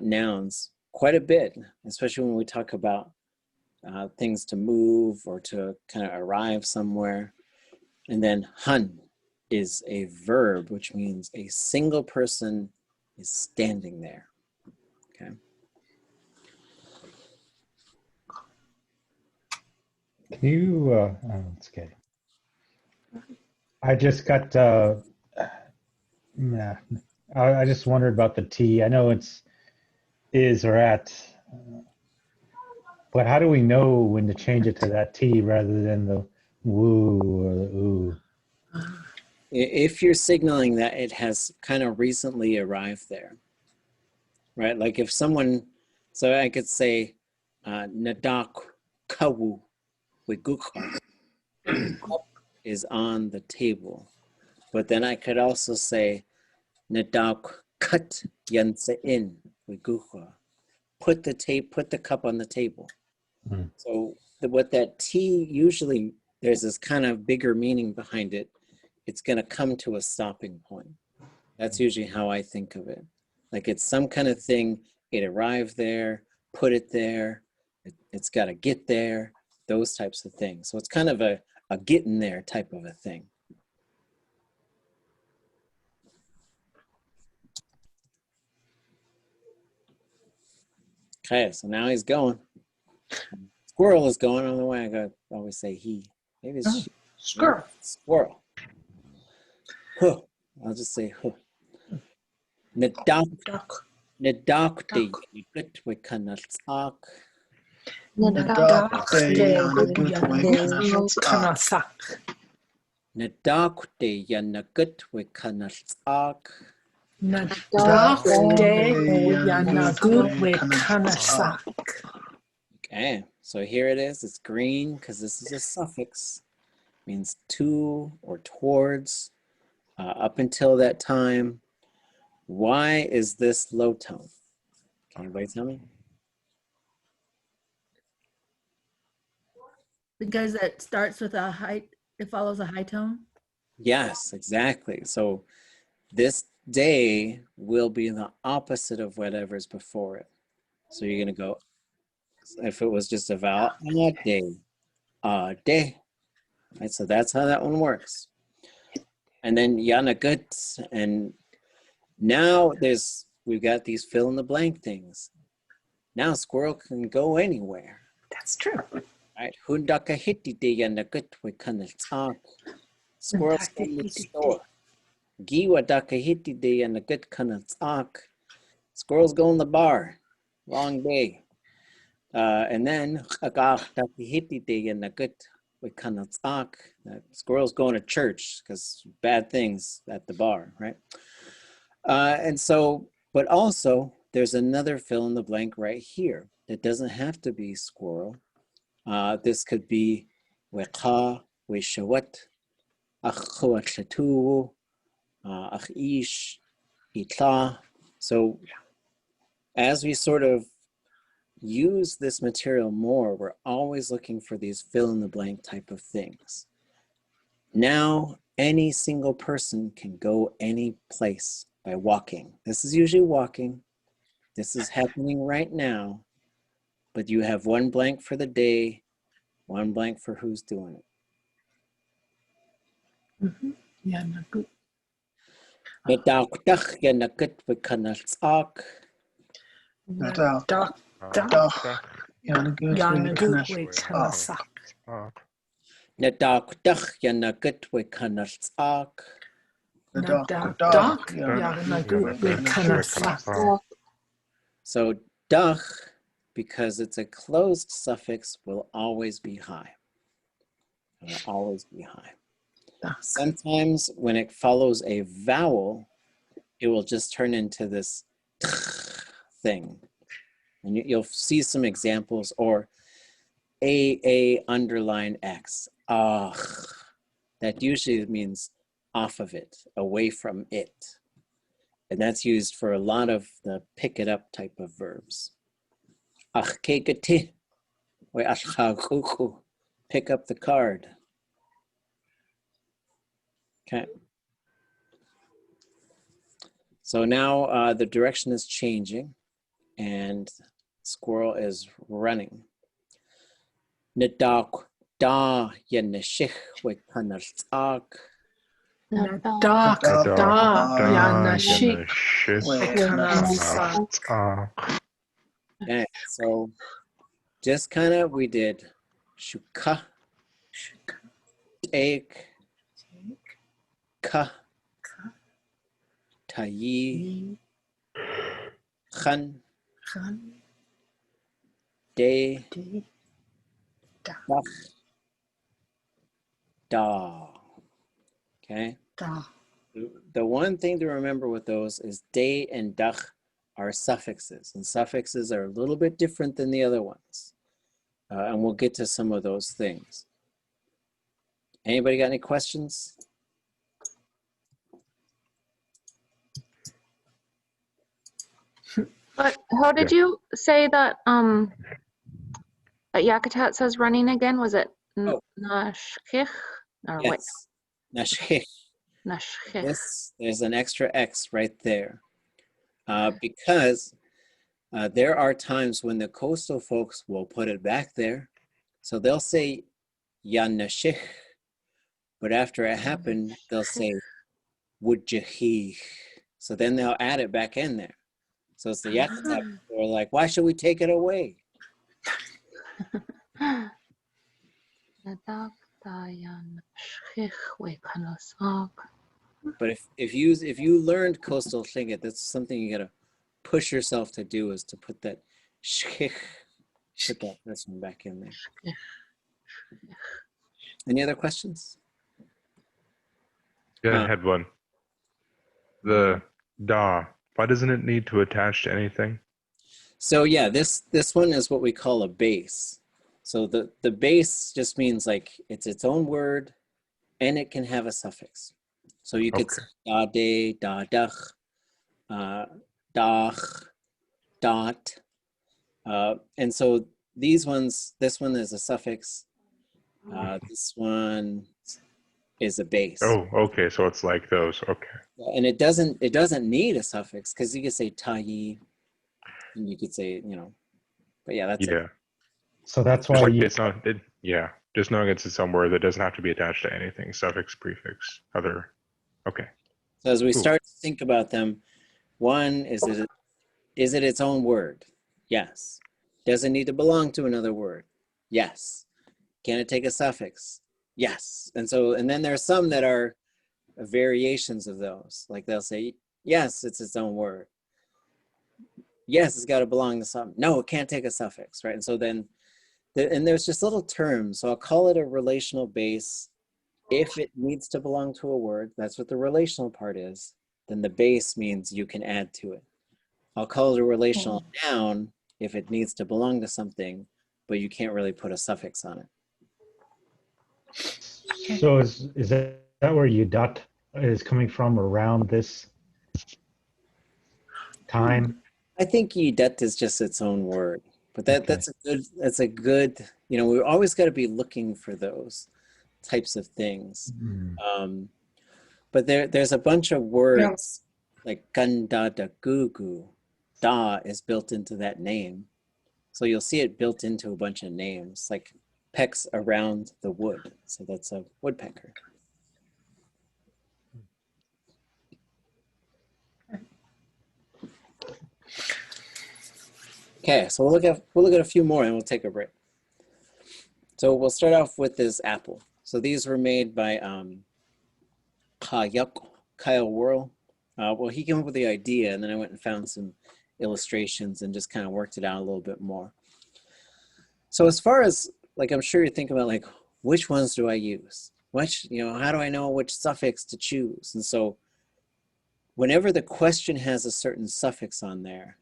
nouns quite a bit, especially when we talk about things to move or to kind of arrive somewhere. And then hun is a verb, which means a single person is standing there. Okay. Can you, oh, it's okay. I just got, nah, I just wondered about the T. I know it's is or at, but how do we know when to change it to that T rather than the woo or the ooh? If you're signaling that it has kind of recently arrived there, right? Like if someone, so I could say, nadak kawu wigukha, the cup is on the table. But then I could also say, nadak kat yanse in wigukha, put the cup on the table. Hmm. So what that T usually, there's this kind of bigger meaning behind it. It's going to come to a stopping point. That's usually how I think of it. Like it's some kind of thing, it arrived there, put it there, it's got to get there, those types of things. So it's kind of a getting there type of a thing. Okay, so now he's going. Squirrel is going on the way. I got always say he. Maybe it's Squirrel. Squirrel. Huh. I'll just say huh. Nadak Duck. de gut we ʼadudli.átk. Nadak de Nadak de yanagut we ʼadudli.átk. Okay, so here it is. It's green because this is a suffix. Means to or towards. Up until that time. Why is this low tone? Can anybody tell me? Because it starts with a high, it follows a high tone. Yes, exactly. So this day will be the opposite of whatever's before it. So you're going to go, if it was just a vowel, day. Right, so that's how that one works. And then yanagut, and now we've got these fill in the blank things. Now squirrel can go anywhere. That's true. Right? Hundaka hiti de yanagut we ʼadudli.átk. Squirrel's going to the store. Giwa daka hiti de yanagut ʼadudli.átk. Squirrel's going to the bar. Long day. And then chagach daka hiti de yanagut we ʼadudli.átk. Squirrel's going to church because bad things at the bar, right? And so, but also there's another fill in the blank right here. It doesn't have to be squirrel. This could be wecha, weshawat, achchuatlatu, achish, itla. So as we sort of use this material more, we're always looking for these fill in the blank type of things. Now, any single person can go any place by walking. This is usually walking. This is happening right now, but you have one blank for the day, one blank for who's doing it. Yanagut. Nadak yanagut we ʼadudli.átk. Nadak. Yanagut we ʼadudli.átk. Nadak yanagut we ʼadudli.átk. Nadak yanagut we ʼadudli.átk. So dach, because it's a closed suffix, will always be high. It will always be high. Sometimes when it follows a vowel, it will just turn into this thing. And you'll see some examples, or a underline X. That usually means off of it, away from it. And that's used for a lot of the pick it up type of verbs. Pick up the card. Okay. So now the direction is changing and squirrel is running. Nadak da yanashich we ʼadudli.átk. Nadak yanashik we ʼadudli.átk. Okay, so just kind of, we did shuka Take. Ka. Tayi. Khan. De. Dach. Da. Okay. The one thing to remember with those is de and dach are suffixes, and suffixes are a little bit different than the other ones. And we'll get to some of those things. Anybody got any questions? But how did you say that that Yakutat says running again? Was it nashkich or what? Yes. Nashkich. Nashkich. Yes, there's an extra X right there. Because there are times when the coastal folks will put it back there. So they'll say Yanashich, but after it happened, they'll say Wujahich. So then they'll add it back in there. So it's the Yakutat. They're like, why should we take it away? But if you learned coastal Tlingit, that's something you gotta push yourself to do, is to put that shich, put that this one back in there. Any other questions? Yeah, I had one. The da, why doesn't it need to attach to anything? So yeah, this one is what we call a base. So the base just means like it's its own word, and it can have a suffix. So you could say da de, da dach, dach, dot. And so these ones, this one is a suffix. This one is a base. Oh, okay. So it's like those. Okay. And it doesn't need a suffix, because you could say tayi, and you could say, but yeah, that's it. So that's why just knowing it's its own word that doesn't have to be attached to anything, suffix, prefix, other. Okay. So as we start to think about them, one, is it its own word? Yes. Does it need to belong to another word? Yes. Can it take a suffix? Yes. And then there are some that are variations of those. Like they'll say, yes, it's its own word. Yes, it's got to belong to something. No, it can't take a suffix, right? And so then, and there's just little terms. So I'll call it a relational base. If it needs to belong to a word, that's what the relational part is. Then the base means you can add to it. I'll call it a relational noun if it needs to belong to something, but you can't really put a suffix on it. So is that where yudat is coming from, around this time? I think yudat is just its own word, but that's a good, we always got to be looking for those types of things. But there's a bunch of words like ganda da gugu. Da is built into that name. So you'll see it built into a bunch of names, like pecks around the wood. So that's a woodpecker. Okay, so we'll look at a few more and we'll take a break. So we'll start off with this apple. So these were made by Kyle Worrell. Well, he came up with the idea, and then I went and found some illustrations and just kind of worked it out a little bit more. So as far as, like, I'm sure you're thinking about, like, which ones do I use? Which, how do I know which suffix to choose? And so whenever the question has a certain suffix on there,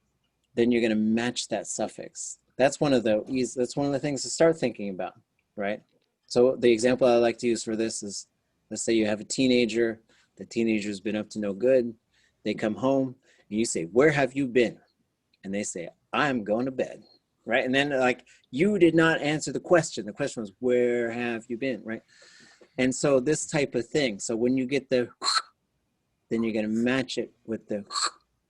then you're going to match that suffix. That's one of the things to start thinking about, right? So the example I like to use for this is, let's say you have a teenager. The teenager's been up to no good. They come home and you say, "Where have you been?" And they say, "I'm going to bed," right? And then, like, you did not answer the question. The question was, "Where have you been?" Right? And so this type of thing. So when you get the, then you're going to match it with the,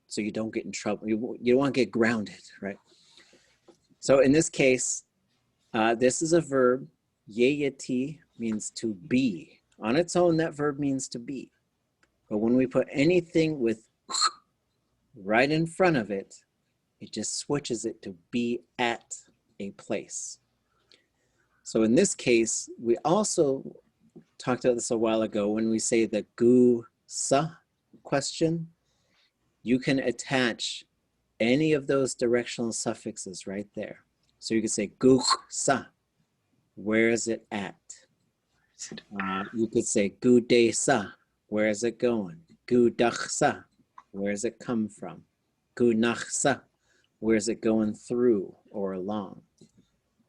so you don't get in trouble. You don't want to get grounded, right? So in this case, this is a verb. Yeyati means to be. On its own, that verb means to be. But when we put anything with right in front of it, it just switches it to be at a place. So in this case, we also talked about this a while ago when we say the gu sa question, you can attach any of those directional suffixes right there. So you could say gu sa, where is it at? You could say gu de sa, where is it going? Gu dak sa, where does it come from? Gu nach sa, where is it going through or along?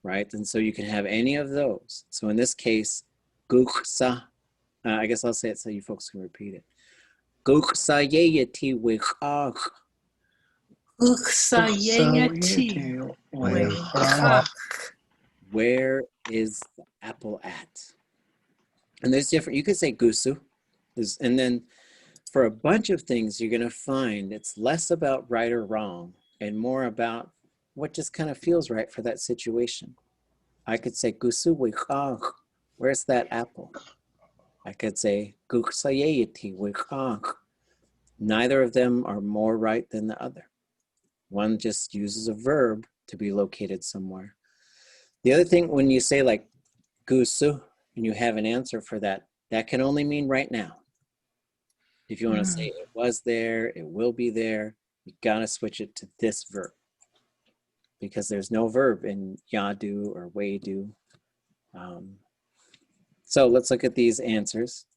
Right? And so you can have any of those. So in this case, gu sa, I guess I'll say it so you folks can repeat it. Gu sa yeyati wechach. Where is the apple at? And there's different, you could say gusu. And then for a bunch of things, you're going to find it's less about right or wrong and more about what just kind of feels right for that situation. I could say gusu wechach. Where's that apple? I could say guksayeti wechach. Neither of them are more right than the other. One just uses a verb to be located somewhere. The other thing, when you say like gusu, and you have an answer for that, that can only mean right now. If you want to say it was there, it will be there, you gotta switch it to this verb. Because there's no verb in yadu or wedu. So let's look at these answers.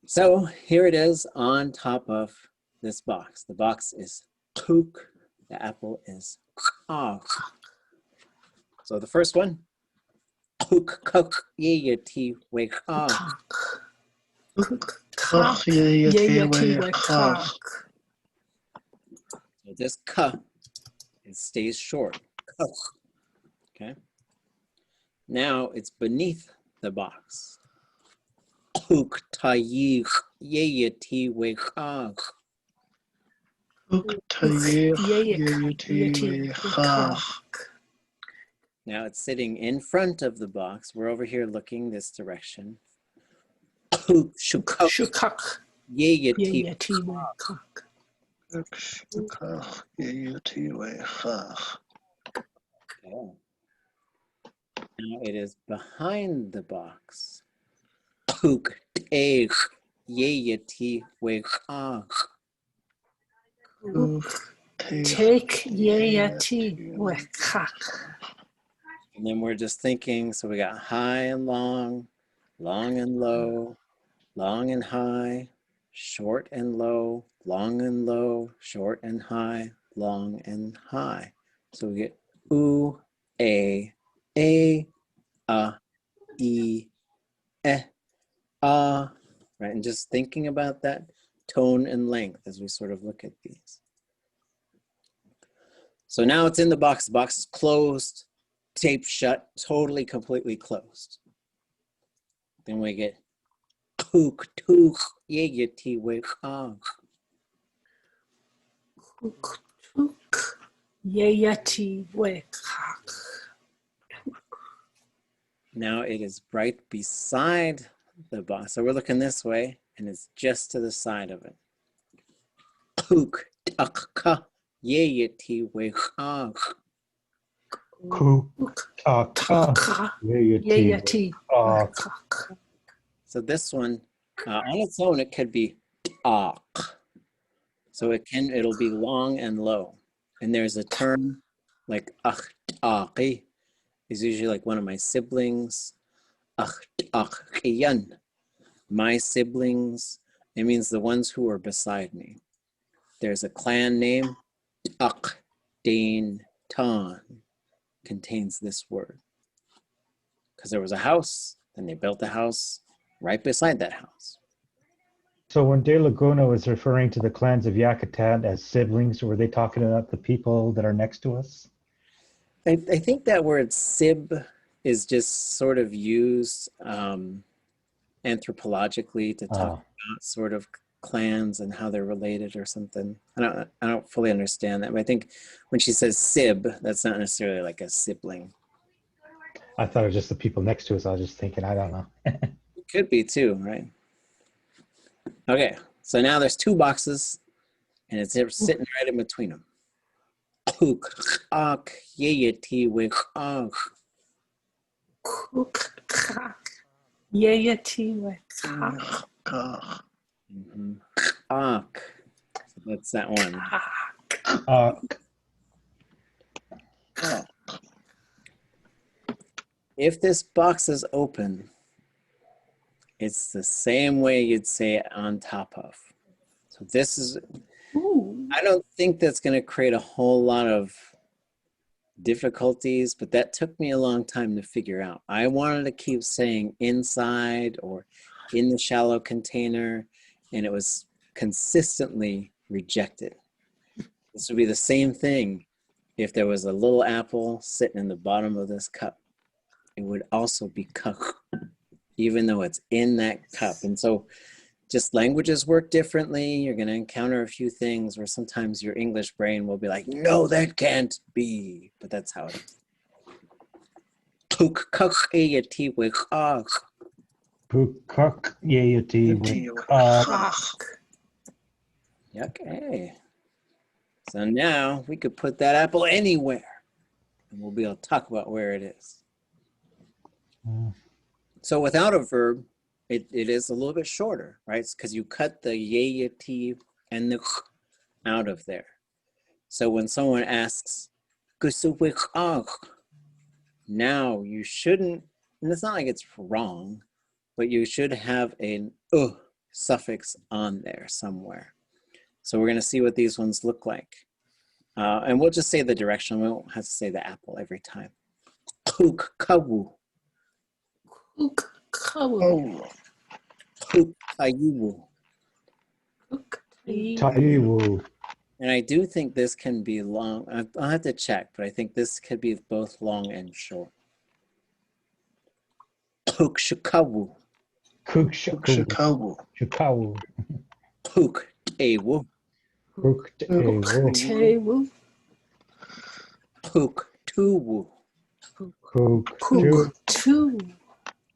So here it is on top of this box. The box is kuk, the apple is kak. So the first one, kuk kuk yeyati wekak. So this ka, it stays short. Kuk. Okay. Now it's beneath the box. Kuk tayich yeyati wekak. Now it's sitting in front of the box. We're over here looking this direction. Shukak. Yeyati. Okay. Now it is behind the box. Take yeyati wekak. And then we're just thinking, so we got high and long and low, long and high, short and low, long and low, short and high, long and high. So we get u, a, e, ah, right? And just thinking about that tone and length as we sort of look at these. So now it's in the box. The box is closed, taped shut, totally, completely closed. Then we get kuk tuk yeyati wekak. Kuk tuk yeyati wekak. Now it is right beside the box. So we're looking this way, and it's just to the side of it. Kuk takka yeyati wekak. Yeyati wekak. So this one, on its own, it could be ʼadudli.átk. So it'll be long and low. And there's a term like ʼadudli.átk is usually like one of my siblings. ʼadudli.átk, my siblings. It means the ones who are beside me. There's a clan name, ʼadudli.átk, contains this word. Because there was a house, then they built a house right beside that house. So when De Laguna was referring to the clans of Yakutat as siblings, were they talking about the people that are next to us? I think that word sib is just sort of used anthropologically to talk about sort of clans and how they're related or something. I don't fully understand that, but I think when she says sib, that's not necessarily like a sibling. I thought it was just the people next to us. I was just thinking, I don't know. It could be too, right? Okay, so now there's two boxes and it's sitting right in between them. Kukak. Yayati wekak. Āk. So that's that one. If this box is open, it's the same way you'd say it on top of. So this is, Ooh. I don't think that's going to create a whole lot of difficulties, but that took me a long time to figure out. I wanted to keep saying inside or in the shallow container, and it was consistently rejected. This would be the same thing if there was a little apple sitting in the bottom of this cup. It would also be kuk, even though it's in that cup. And so just languages work differently. You're going to encounter a few things where sometimes your English brain will be like, no, that can't be. But that's how it is. Kukak yayati wekak. Okay. So now we could put that apple anywhere and we'll be able to talk about where it is. So without a verb, it is a little bit shorter, right? It's because you cut the yayati and the out of there. So when someone asks, now you shouldn't, and it's not like it's wrong, but you should have an suffix on there somewhere. So we're going to see what these ones look like. And we'll just say the direction. We won't have to say the apple every time. Kukkawu. Kukkawu. Kukkayiwu. Taiwu. And I do think this can be long. I'll have to check, but I think this could be both long and short. Kukshikawu. Kukshikawu. Shikawu. Kuktewu. Kuktewu. Kuktuwu. Kuktu.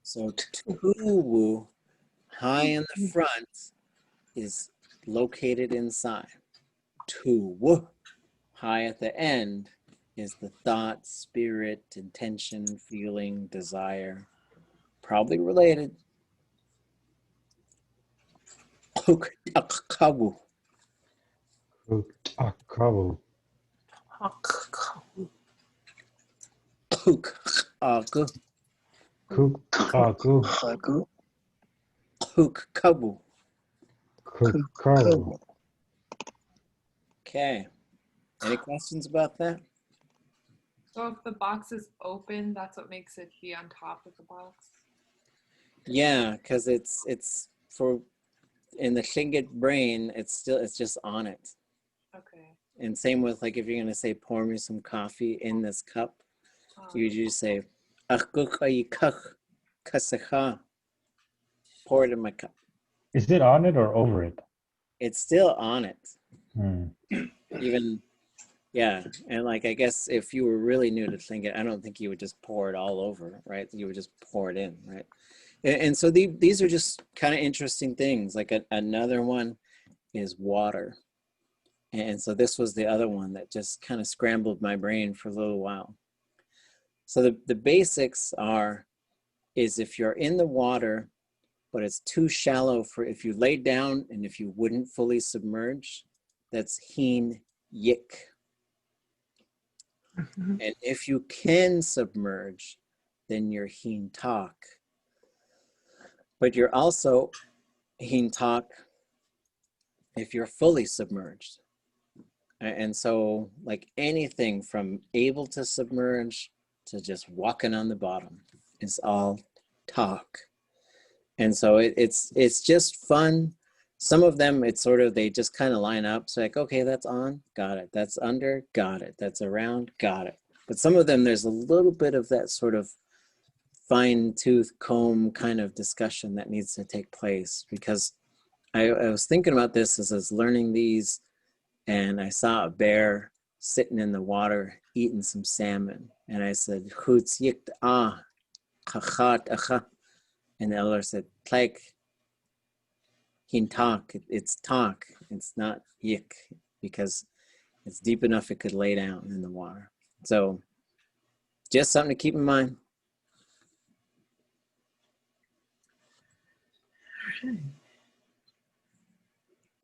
So tuwu, high in the front, is located inside. Tuwu, high at the end, is the thought, spirit, intention, feeling, desire. Probably related. Kukakawu. Kukakawu. Kukaku. Kukaku. Kukkawu. Kukawu. Okay. Any questions about that? So if the box is open, that's what makes it be on top of the box? Yeah, because it's for in the Tlingit brain, it's just on it. Okay. And same with like if you're gonna say pour me some coffee in this cup, you just say pour it in my cup. Is it on it or over it? It's still on it. Hmm. Even yeah, and like I guess if you were really new to Tlingit, I don't think you would just pour it all over, right? You would just pour it in, right? And so these are just kind of interesting things. Like another one is water. And so this was the other one that just kind of scrambled my brain for a little while. So the basics is if you're in the water, but it's too shallow for if you lay down and if you wouldn't fully submerge, that's heen yik. And if you can submerge, then you're heen tak. But you're also heen tak if you're fully submerged. And so like anything from able to submerge to just walking on the bottom is all talk. And so it's just fun. Some of them, it's sort of, they just kind of line up. So like, okay, that's on, got it. That's under, got it. That's around, got it. But some of them, there's a little bit of that sort of fine tooth comb kind of discussion that needs to take place, because I was thinking about this as I was learning these, and I saw a bear sitting in the water eating some salmon. And I said, Hoots yikt ah, chachat acha. And the elder said, Tlaik, hin talk, it's talk, it's not yik, because it's deep enough it could lay down in the water. So just something to keep in mind.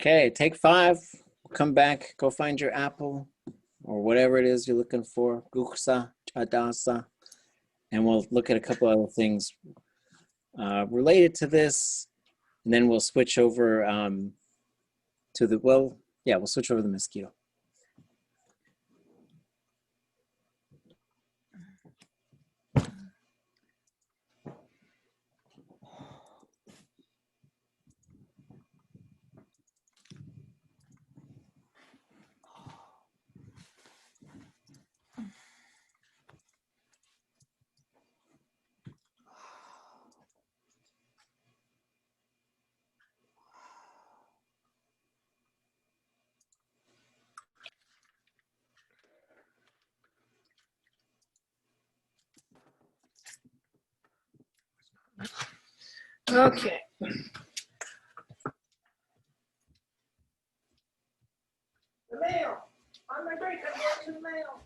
Okay, take 5. Come back. Go find your apple or whatever it is you're looking for. Guksa, chadasa. And we'll look at a couple other things related to this. And then we'll switch over to the, we'll switch over to the mosquito. Okay. The mail. On my break, I'm going to the mail.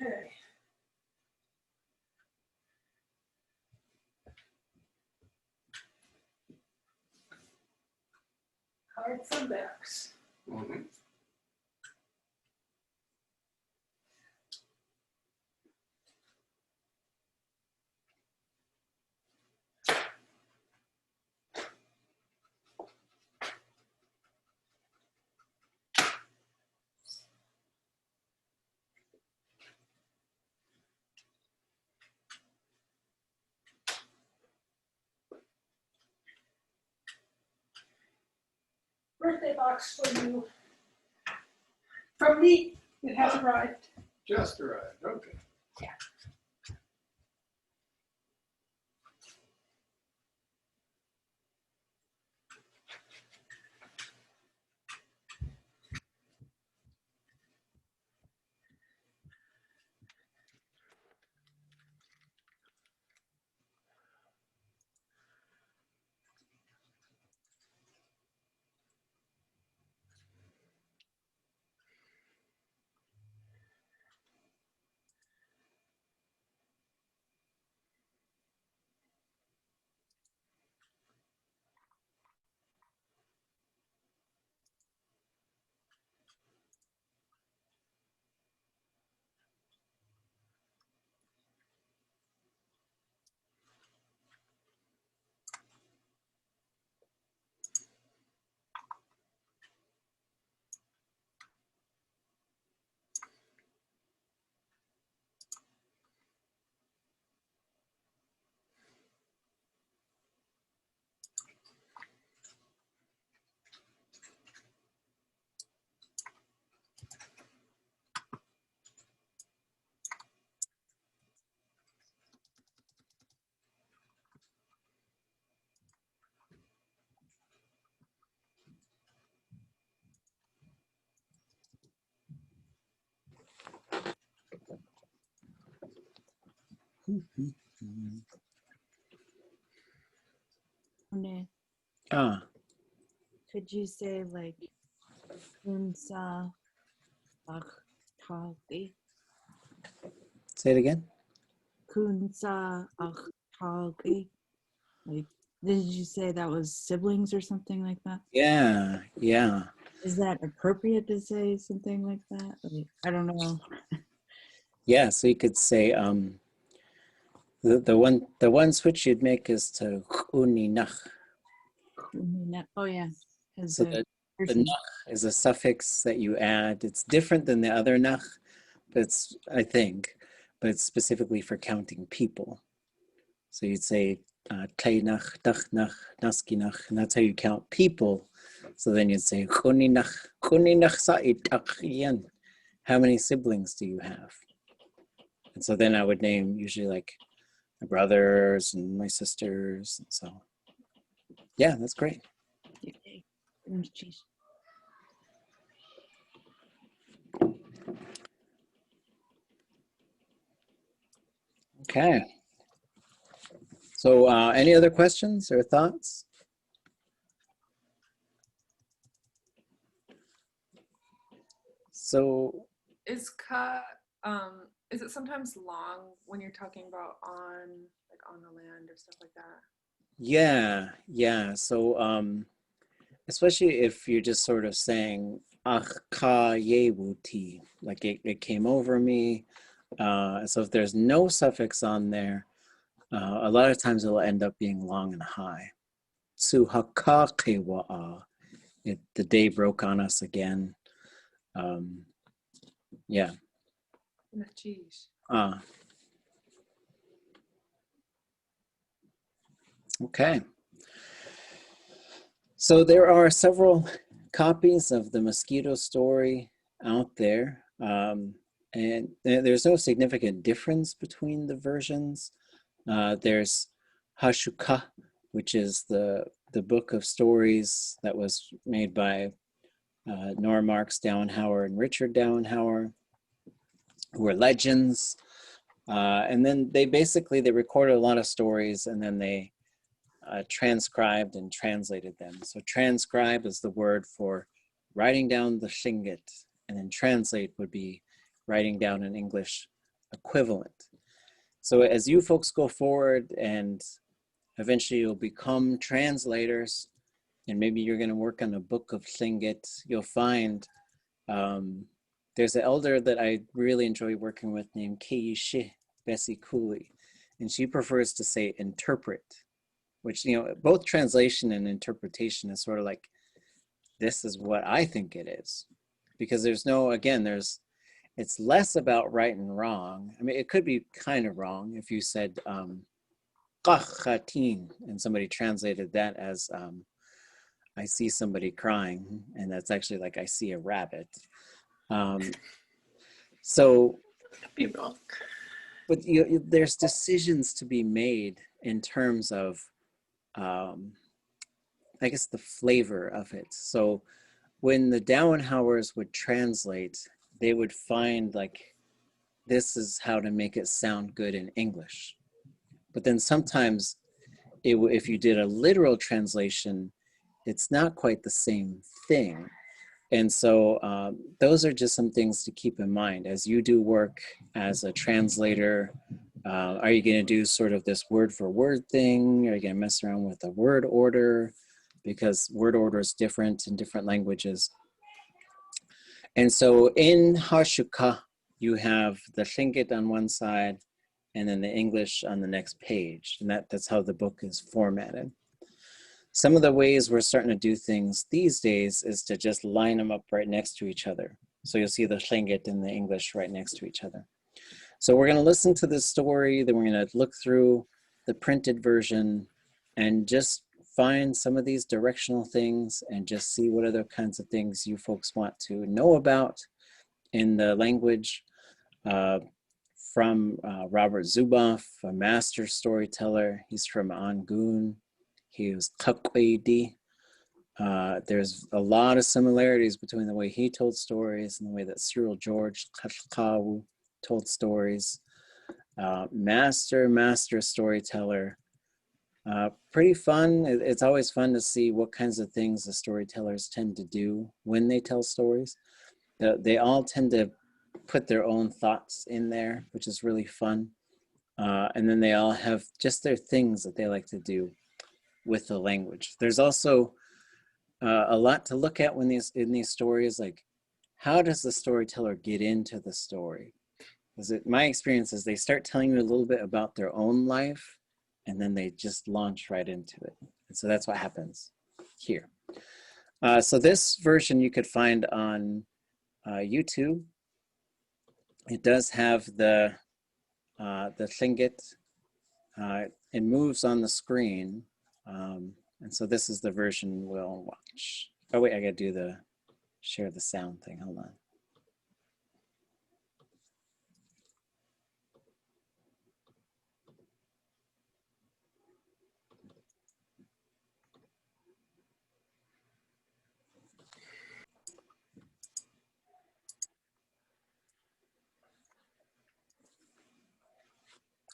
Okay. Hearts and backs. birthday box for you. From me, it has arrived. Just arrived. Okay. Ah, Could you say like kunsa ʼadudli'? say it again. Kunsa ʼadudli'. Like, did you say that was siblings or something like that? Yeah, yeah. Is that appropriate to say something like that? Like, I don't know. Yeah, so you could say the one switch you'd make is to uninach. Oh yeah, as So a the person. nach is a suffix that you add. It's different than the other nach, but it's specifically for counting people. So you'd say kleinach, dachnach, naskinach, and that's how you count people. So then you'd say chuninach sa'itach. How many siblings do you have? And so then I would name usually like my brothers and my sisters. And so yeah, that's great. Okay. So any other questions or thoughts? So Is it sometimes long when you're talking about on the land or stuff like that? yeah. So especially if you're just sort of saying ach ka yewuti, like it came over me. So if there's no suffix on there, a lot of times it'll end up being long and high. Tsuhaka kewa'a, the day broke on us again. Yeah. Okay. So there are several copies of the mosquito story out there, and there's no significant difference between the versions. There's Hashuka, which is the book of stories that was made by Nora Marks Dowenhauer and Richard Dowenhauer, who were legends. And then they recorded a lot of stories, and then they transcribed and translated them. So transcribe is the word for writing down the Tlingit, and then translate would be writing down an English equivalent. So as you folks go forward and eventually you'll become translators, and maybe you're going to work on a book of Tlingit, you'll find there's an elder that I really enjoy working with named Keishi Bessie Cooley, and she prefers to say interpret, which, both translation and interpretation is sort of like, this is what I think it is. Because it's less about right and wrong. I mean, it could be kind of wrong if you said qachatin and somebody translated that as I see somebody crying, and that's actually like I see a rabbit. So, but there's decisions to be made in terms of, I guess, the flavor of it. So when the Dauenhauers would translate, they would find like, this is how to make it sound good in English. But then sometimes if you did a literal translation, it's not quite the same thing. And so those are just some things to keep in mind as you do work as a translator. Are you going to do sort of this word for word thing? Are you going to mess around with a word order? Because word order is different in different languages. And so in Hashuka, you have the Tlingit on one side and then the English on the next page. And that's how the book is formatted. Some of the ways we're starting to do things these days is to just line them up right next to each other. So you'll see the Tlingit and the English right next to each other. So we're going to listen to this story, then we're going to look through the printed version and just find some of these directional things and just see what other kinds of things you folks want to know about in the language. From Robert Zuboff, a master storyteller. He's from Angoon. He was Kakweidi. There's a lot of similarities between the way he told stories and the way that Cyril George Táax'aa told stories. Master storyteller. Pretty fun. It's always fun to see what kinds of things the storytellers tend to do when they tell stories. They all tend to put their own thoughts in there, which is really fun. And then they all have just their things that they like to do with the language. There's also a lot to look at when in these stories, like how does the storyteller get into the story? My experience is they start telling you a little bit about their own life and then they just launch right into it. And so that's what happens here. So this version you could find on YouTube. It does have the Tlingit. It moves on the screen. And so this is the version we'll watch. Oh wait, I gotta do share the sound thing, hold on.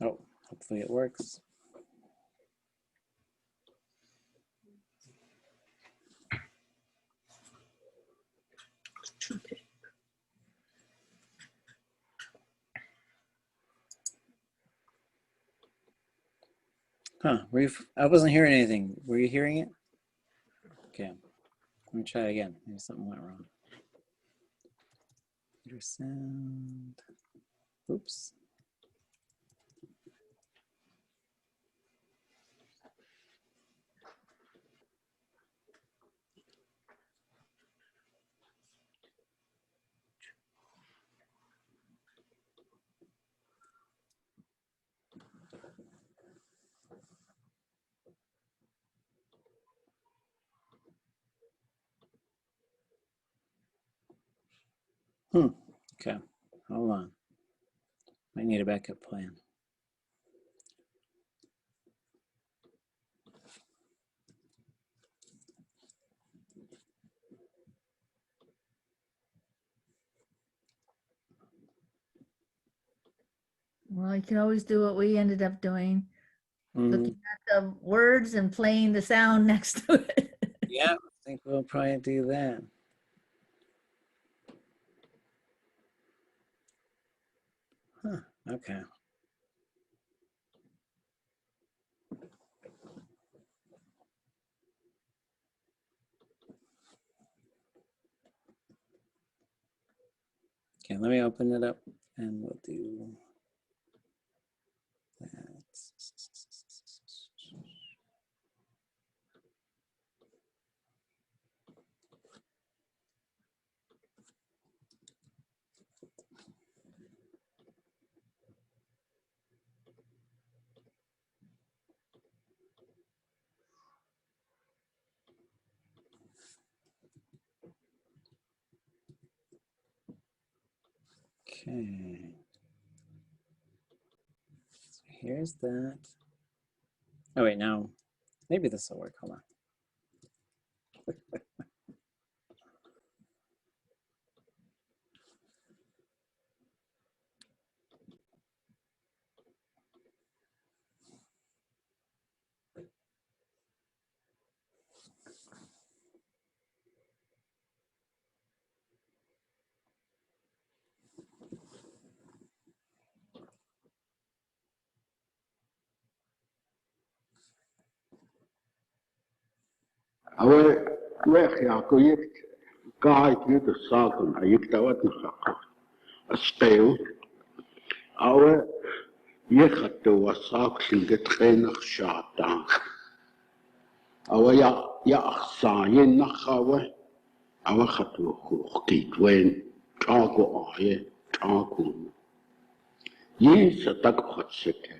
Oh, hopefully it works. Huh, I wasn't hearing anything. Were you hearing it? Okay, let me try it again. Maybe something went wrong. Computer sound. Oops. Okay, hold on. Might need a backup plan. Well, you can always do what we ended up doing, looking at the words and playing the sound next to it. Yeah, I think we'll probably do that. Huh, okay. Okay, let me open it up and we'll do that. Okay. So here's that. Oh wait, now maybe this will work. Hold on. Weg ja, project. Guide you to Southern. I used to what a spell. Our Yekatu was Southern the trainer shot down. Our Sayin Nahawe. Our Hatu Hukit when Tago Aye, Tago. Yes, a duck hot city.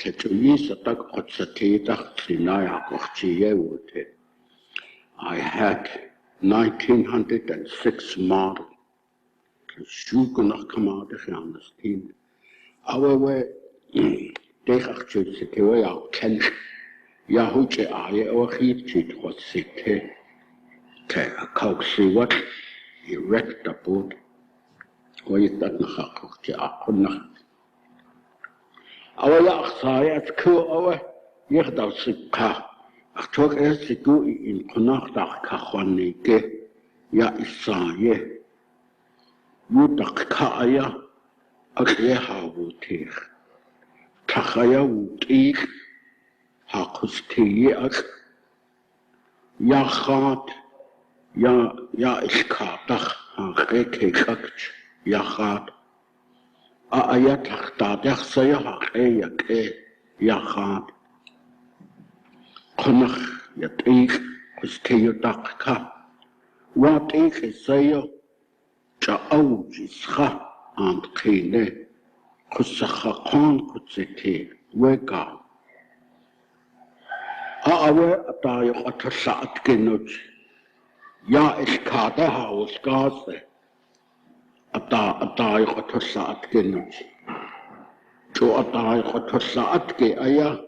Yes, a duck hot city. Sinaya Kochie. I had 1906 model. Zoeken nog gemaakt gaan als tien. Oude tegen je te wel al ken. Ja hoe je aan ook hier zit wat zit. Te kooksie wat je redt dat boot. Hoe je dat nog gaat je aan nog. Oude ja zei het cool oude. Je dat zit ka. Ach toch is het goed in vannacht dat kan niet. Ja is zei Wooch kaya akyeha wutir. Takaya wutir hakustiye ak yachat ya iskatach hakekekakt yachat ayatach dadach saya hakeyake yachat konach yatik kustiye dakka watik saya Ja'awj ischa and kine kusakhan kutsete wega awe atayo atasat kenoj ya iskada haus gase atayo atasat kenoj to atayo atasat ke aya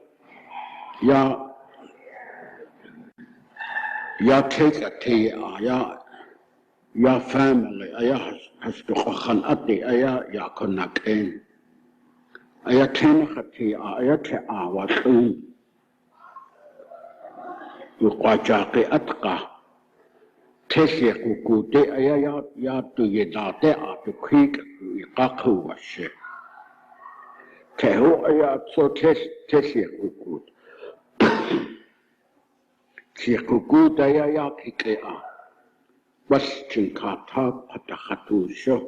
ya take a te aya Ya family, ayah has to khan ati ayah ya konaken. Ayah tenakati ayah te awatun. Yuqajaqi atka. Tesi kukute ayah ya tu yedate atu kik yaqaku washe. Tehu ayah so tesi kukut. Si kukut ayah ya kikea. Question kata patakatu show.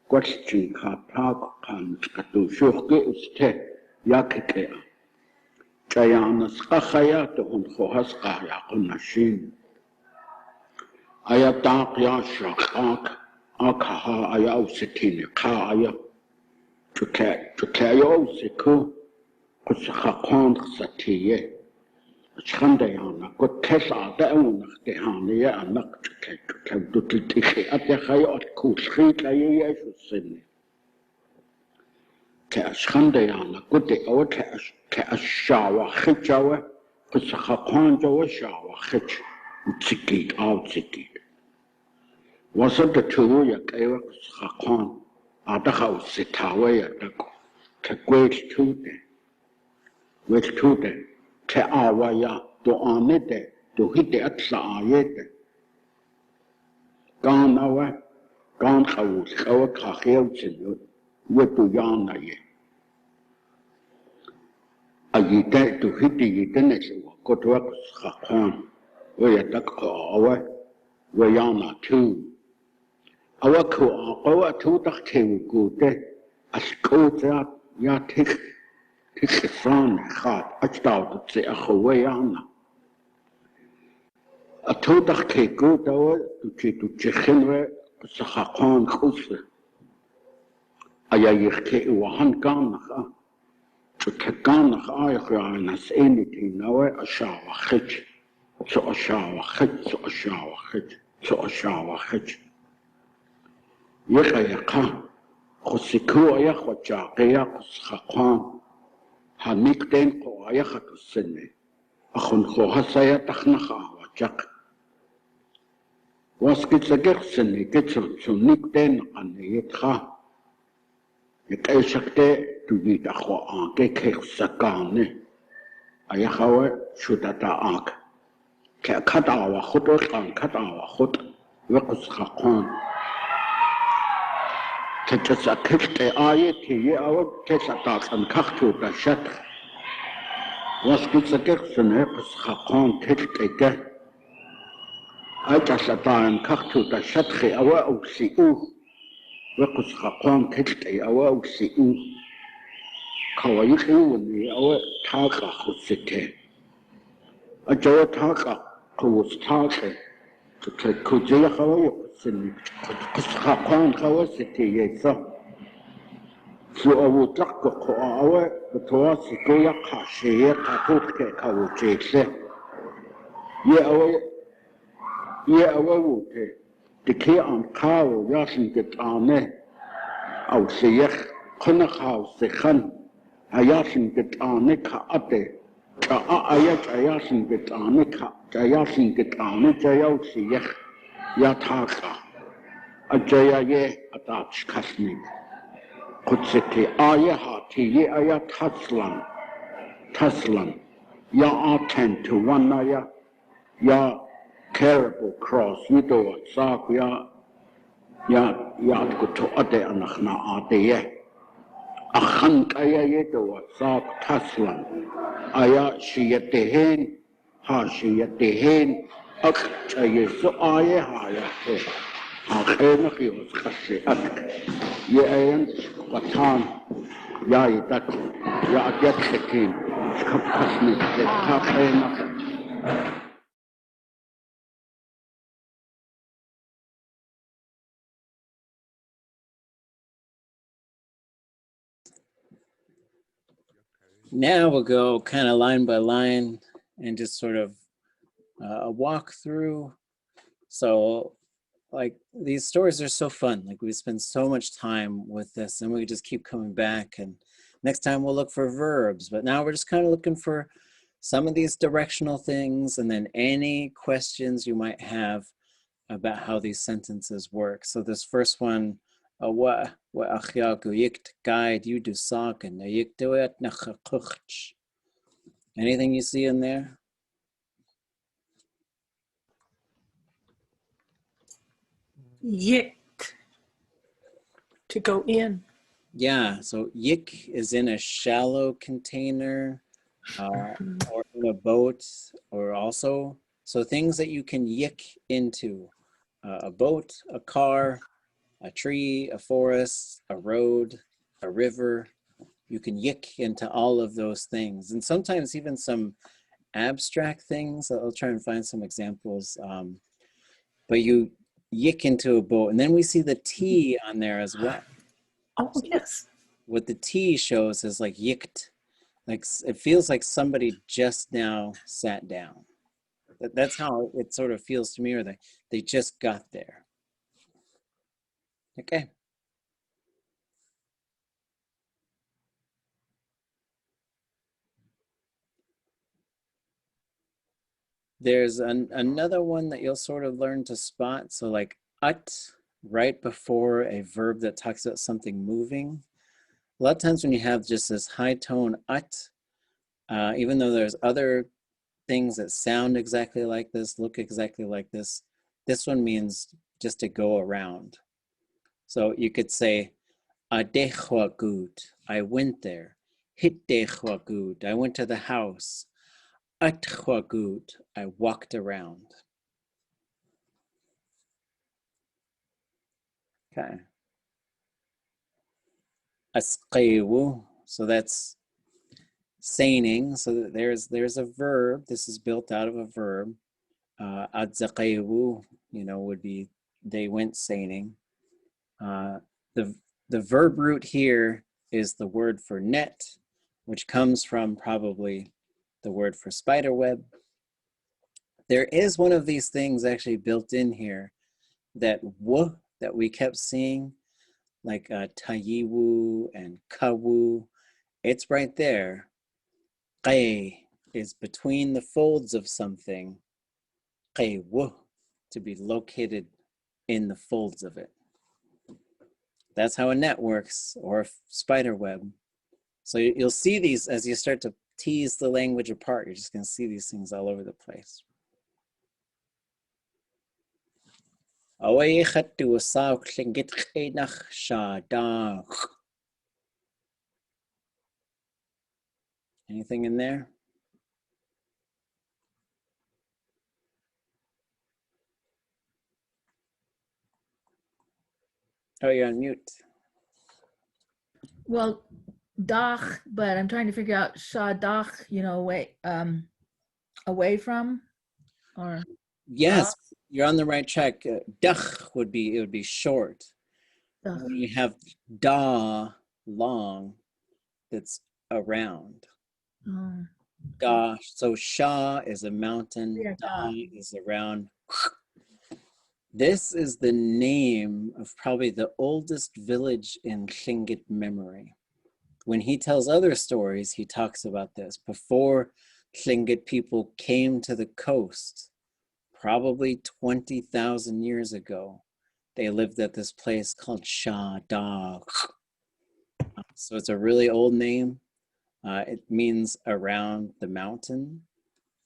Question kata kan katu show ke uste yakikea. Jayanas kakaya tuhun khohas kaya kunashin. Aya Táax'aa shakak akaha aya usitini kaya. Tukaya usiku kusakakon satiye. Schandayana, good Tessa, the owner, the Hania, and not to take at the high cool street, I should say. Schandayana, good the old shower, hitchower, puts a hakonjo shower, hitch, ticket out ticket. Wasn't the two yak ever hakon at the house, sit away at the great two day. With two day. Te awaya to anete to hite atsa ayete. Gan awa, gan khawus, kawa kakhilchin, wetu yana ye. Ayite to hite yitenes, kotwak sakhan, weyatak awa, weyana too. Awa ko awa to takte gute, as kota ya tik. It's from God, I thought it's a Hawaiiana. A total cake go to Chichenre, Sahakan Kusa. Ayayake Wahan Ganaka to Kaganach Ayakran as anything, now a shower hitch, so a shower hitch, so a shower hitch, so a shower hitch. Yakayaka, خسكو يا خجاقيا خسخان هنيكتين قوايا خطسني أخن خوها سيا تخنخا وجاق واسكت سجق سني كتر سنيكتين قنيتخا يكيشكتي تجيت أخو آنكي كيخ سكاني أيا خوا شدتا آنك كأكتا وخط وقان كتا وخط وقس خقان كتسا كتي آيتي أو كتسا تاكن كختو تشتخ واسكت سجق سني قس خقان كتي كه أجا تاكن كختو تشتخ أو أوسيئوه وقس خقان كتي أو أوسيئوه كوايخيوني أو تاكا خسكي أجا تاكا قوس تاكي كوجي خواي سني قس خقان خوستي يسا سو أبو تلقى قوة بتواسي كويا قاشية قاقوت كي كوجيسي يا أووتي تكي عن قاو ياسن قطعاني أو سيخ قنقاو سيخن أياسن قطعاني كأتي كأيات أياسن قطعاني كأياسن قطعاني جايو سيخ يا تاقا أجايا يه أتاش كسني قدسكي آية هاتي آية تسلن يا آتن توانا يا caribou cross يدو ساق يا تكتو أدي أنخنا آديه أخنك أيا يدو ساق تسلن أيا شيتهين ها شيتهين أكت يسو آية هايا خير خيوز خشي أك يأين قطان يا يدك يا أديت ختين شكب قسمي تاقين Now we'll go kind of line by line and just sort of a walk through. So like these stories are so fun. Like we spend so much time with this and we just keep coming back, and next time we'll look for verbs, but now we're just kind of looking for some of these directional things and then any questions you might have about how these sentences work. So this first one, wa achyagu yikt guide you do sock and yiktuet nachakuch. Anything you see in there? Yik, to go in. Yeah, so yik is in a shallow container or in a boat, or also, so things that you can yik into, a boat, a car, a tree, a forest, a road, a river. You can yik into all of those things. And sometimes even some abstract things. I'll try and find some examples. But you yik into a boat, and then we see the T on there as well. Oh, yes. What the T shows is like yicked. Like it feels like somebody just now sat down. That's how it sort of feels to me, or they just got there. Okay. There's another one that you'll sort of learn to spot. So like ut, right before a verb that talks about something moving. A lot of times when you have just this high tone ut, even though there's other things that sound exactly like this, look exactly like this one means just to go around. So you could say, adechwagut, I went there. Hittechwagut, I went to the house. Atchwagut, I walked around. Okay. Asqewu, so that's seining. So there's a verb. This is built out of a verb. Adzaqewu, would be they went seining. The verb root here is the word for net, which comes from probably the word for spider web. There is one of these things actually built in here, that w that we kept seeing. like tayiwu and kawu. It's right there. Qay is between the folds of something. Qaywu, to be located in the folds of it. That's how a net works, or a spider web. So you'll see these as you start to tease the language apart. You're just going to see these things all over the place. Anything in there? Oh, you're on mute. Well, dach, but I'm trying to figure out shadach, you know, away from, or Yes, you're on the right track. Dach would be, it would be short. dach. When you have da, long, that's around. Oh, Gosh, so Sha is a mountain, Yeah, Da is around. This is the name of probably the oldest village in Tlingit memory. When he tells other stories, he talks about this. Before Tlingit people came to the coast, probably 20,000 years ago, they lived at this place called Sha Da. So it's a really old name. It means around the mountain.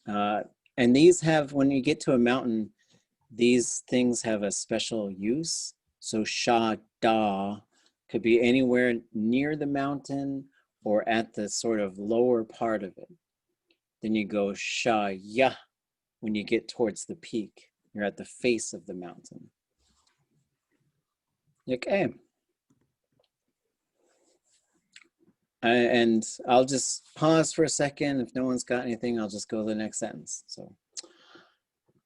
And these have, when you get to a mountain, these things have a special use. So Sha Da could be anywhere near the mountain or at the sort of lower part of it. Then you go Sha Ya when you get towards the peak. You're at the face of the mountain. Okay. And I'll just pause for a second. If no one's got anything, I'll just go to the next sentence. So,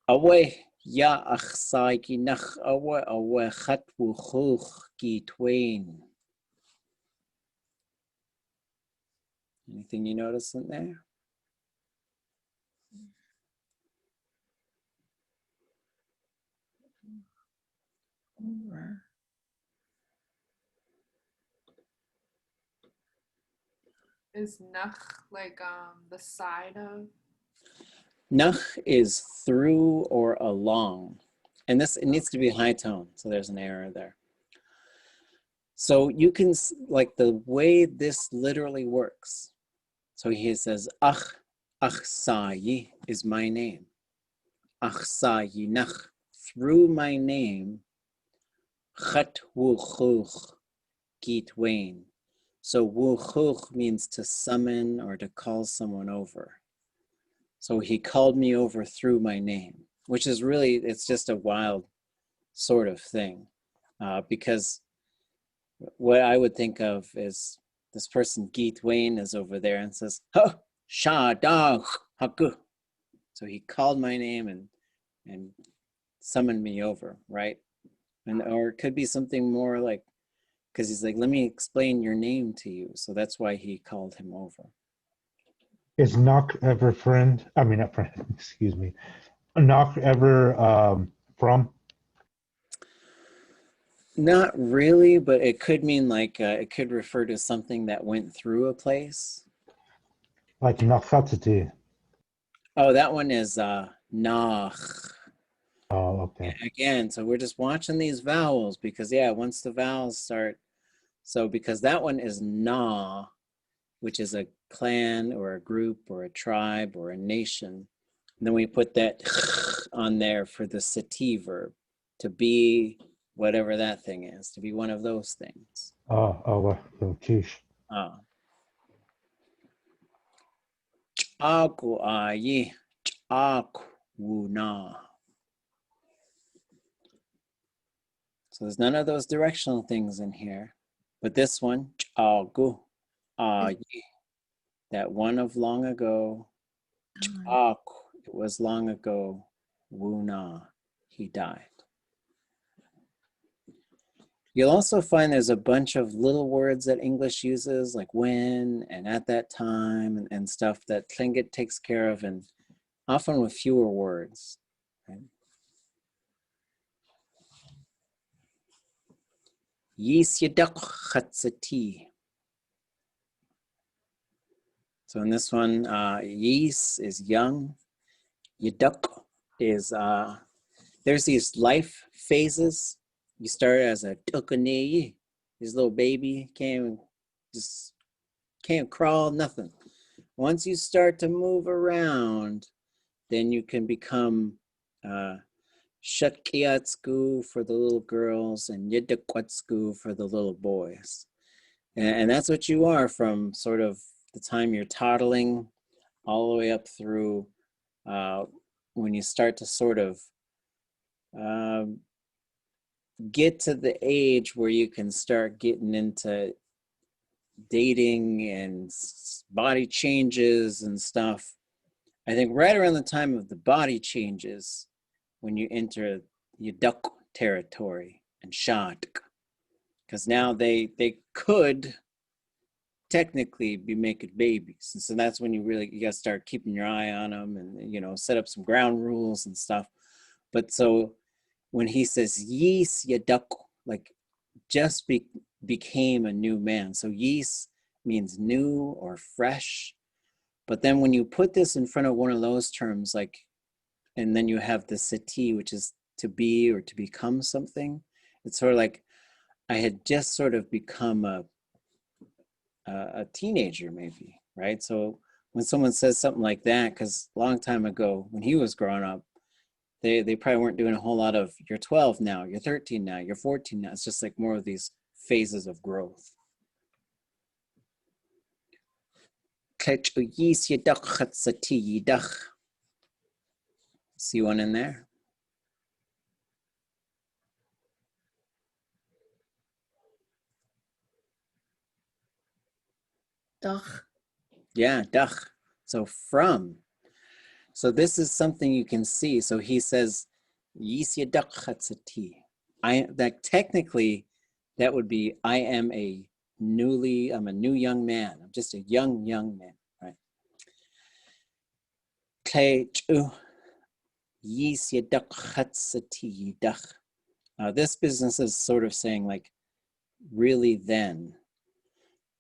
away ya achsai ki nach awe chatwu chuch ki twain. Anything you notice in there? over. Is nach like the side of? Nach is through or along. And this, it needs to be high tone, so there's an error there. So you can, like the way this literally works. So he says, Achsayi is my name. Achsayi nach, through my name, Chat wuchuch gitwain. So wuchuch means to summon or to call someone over. So he called me over through my name, which is really, it's just a wild sort of thing. Because what I would think of is this person, Gitwain, is over there and says, ha, sha, da, haku. So he called my name and summoned me over, right? And or it could be something more like, because he's like, let me explain your name to you. So that's why he called him over. Is knock ever friend? I mean, not friend, excuse me. Knock ever from? Not really, but it could mean like, it could refer to something that went through a place. Like nachatati. Oh, that one is nach. Oh, okay. Again, so we're just watching these vowels because, yeah, once the vowels start, so because that one is na, which is a clan or a group or a tribe or a nation. And then we put that on there for the sati verb, to be whatever that thing is, to be one of those things. Oh, kish. Ch'aku ayi, ch'aku na. So there's none of those directional things in here. But this one, ch'agu ayi, that one of long ago, ch'aku, it was long ago, wuna, he died. You'll also find there's a bunch of little words that English uses, like when and at that time and stuff that Tlingit takes care of, and often with fewer words. Right? Yis yadak chatzati. So in this one, Yis is young. Yadak is, there's these life phases. You start as a tukane, this little baby, can't crawl, nothing. Once you start to move around, then you can become Shatkiatsku for the little girls and Yidakwatsku for the little boys. And that's what you are from sort of the time you're toddling all the way up through when you start to sort of get to the age where you can start getting into dating and body changes and stuff. I think right around the time of the body changes, when you enter Yadak territory and Shatk, because now they could technically be making babies, and so that's when you gotta start keeping your eye on them and set up some ground rules and stuff. But so when he says Yis Yadak, like just became a new man. So Yis means new or fresh. But then when you put this in front of one of those terms, like, and then you have the sati, which is to be or to become something, it's sort of like I had just sort of become a teenager maybe, right? So when someone says something like that, because a long time ago when he was growing up, they probably weren't doing a whole lot of you're 12 now, you're 13 now, you're 14 now. It's just like more of these phases of growth. See one in there? Doch. Yeah, dach. So from. So this is something you can see. So he says, Yis yadak chatzati. That technically, that would be, I'm a new young man. I'm just a young man, right? Yis yadak chatzati yidach. This business is sort of saying like, really then,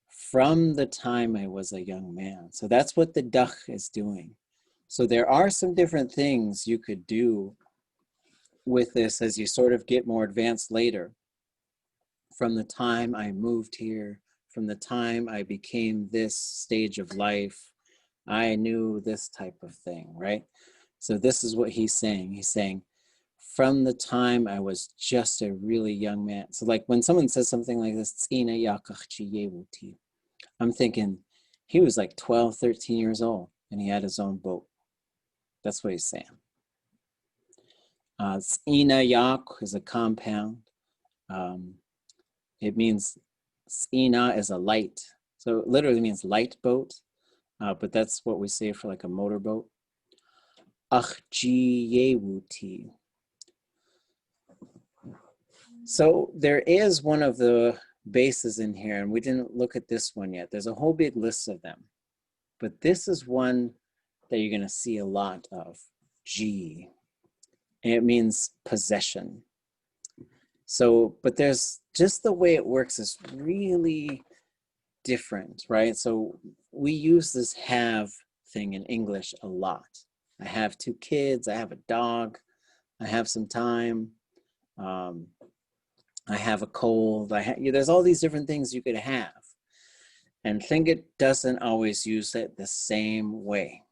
from the time I was a young man. So that's what the dach is doing. So there are some different things you could do with this as you sort of get more advanced later. From the time I moved here, from the time I became this stage of life, I knew this type of thing, right? So this is what he's saying. He's saying, from the time I was just a really young man. So like when someone says something like this, I'm thinking he was like 12, 13 years old and he had his own boat. That's what he's saying. S'ina yak is a compound. It means s'ina is a light. So it literally means light boat, but that's what we say for like a motorboat. Achjiyewuti. So there is one of the bases in here, and we didn't look at this one yet. There's a whole big list of them, but this is one that you're going to see a lot of. G, and it means possession. So, but there's just the way it works is really different, right? So we use this have thing in English a lot. I have 2 kids, I have a dog, I have some time, I have a cold, there's all these different things you could have. And Tlingit doesn't always use it the same way.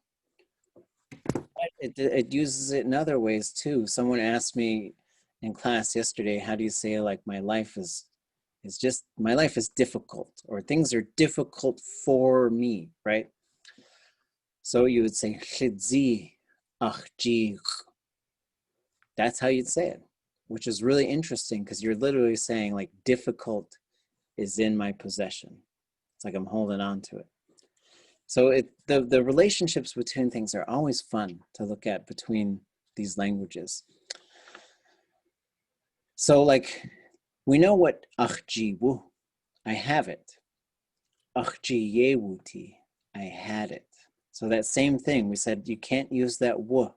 It uses it in other ways too. Someone asked me in class yesterday, how do you say like my life is difficult, or things are difficult for me, right? So you would say chidzi achji. That's how you'd say it, which is really interesting because you're literally saying like difficult is in my possession. It's like I'm holding on to it. So the relationships between things are always fun to look at between these languages. So like, we know what achjiwu, I have it. Achjiyewuti, I had it. So that same thing, we said you can't use that wu.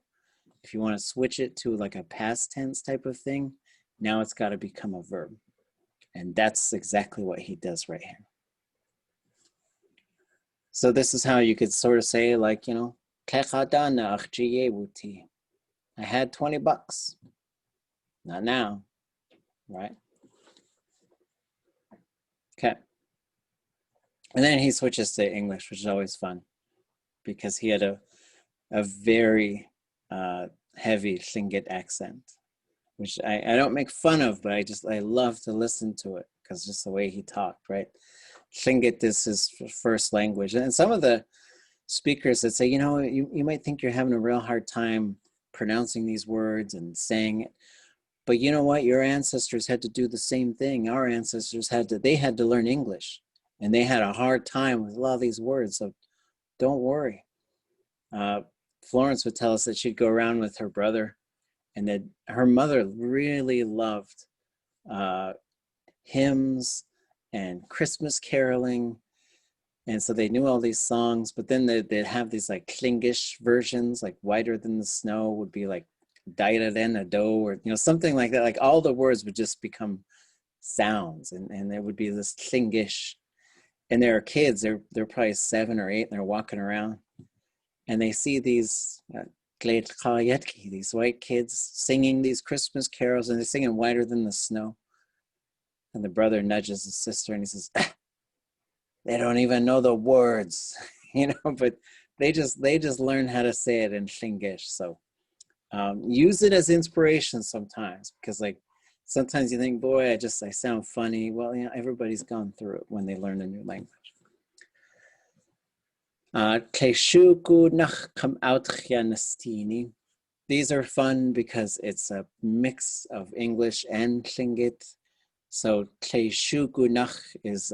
If you want to switch it to like a past tense type of thing, now it's got to become a verb. And that's exactly what he does right here. So this is how you could sort of say, like, you know, I had $20. Not now, right? Okay. And then he switches to English, which is always fun because he had a very heavy Tlingit accent, which I don't make fun of, but I love to listen to it because just the way he talked, right? Tlingit is his first language. And some of the speakers that say, you know, you might think you're having a real hard time pronouncing these words and saying it, but you know what? Your ancestors had to do the same thing. Our ancestors had to learn English, and they had a hard time with a lot of these words. So don't worry. Florence would tell us that she'd go around with her brother, and that her mother really loved hymns and Christmas caroling. And so they knew all these songs, but then they'd have these like Tlingish versions, like Whiter Than the Snow would be like Daira Den a Do, or, you know, something like that. Like all the words would just become sounds, and there would be this Tlingish. And there are kids, they're probably 7 or 8, and they're walking around, and they see these ʼadudli.átk, these white kids singing these Christmas carols, and they're singing Whiter Than the Snow. And the brother nudges his sister, and he says, they don't even know the words, you know, but they just learn how to say it in Tlingish. So use it as inspiration sometimes, because like sometimes you think, boy, I sound funny. Well, you know, everybody's gone through it when they learn a new language. These are fun because it's a mix of English and Tlingit. So Tleshugunach is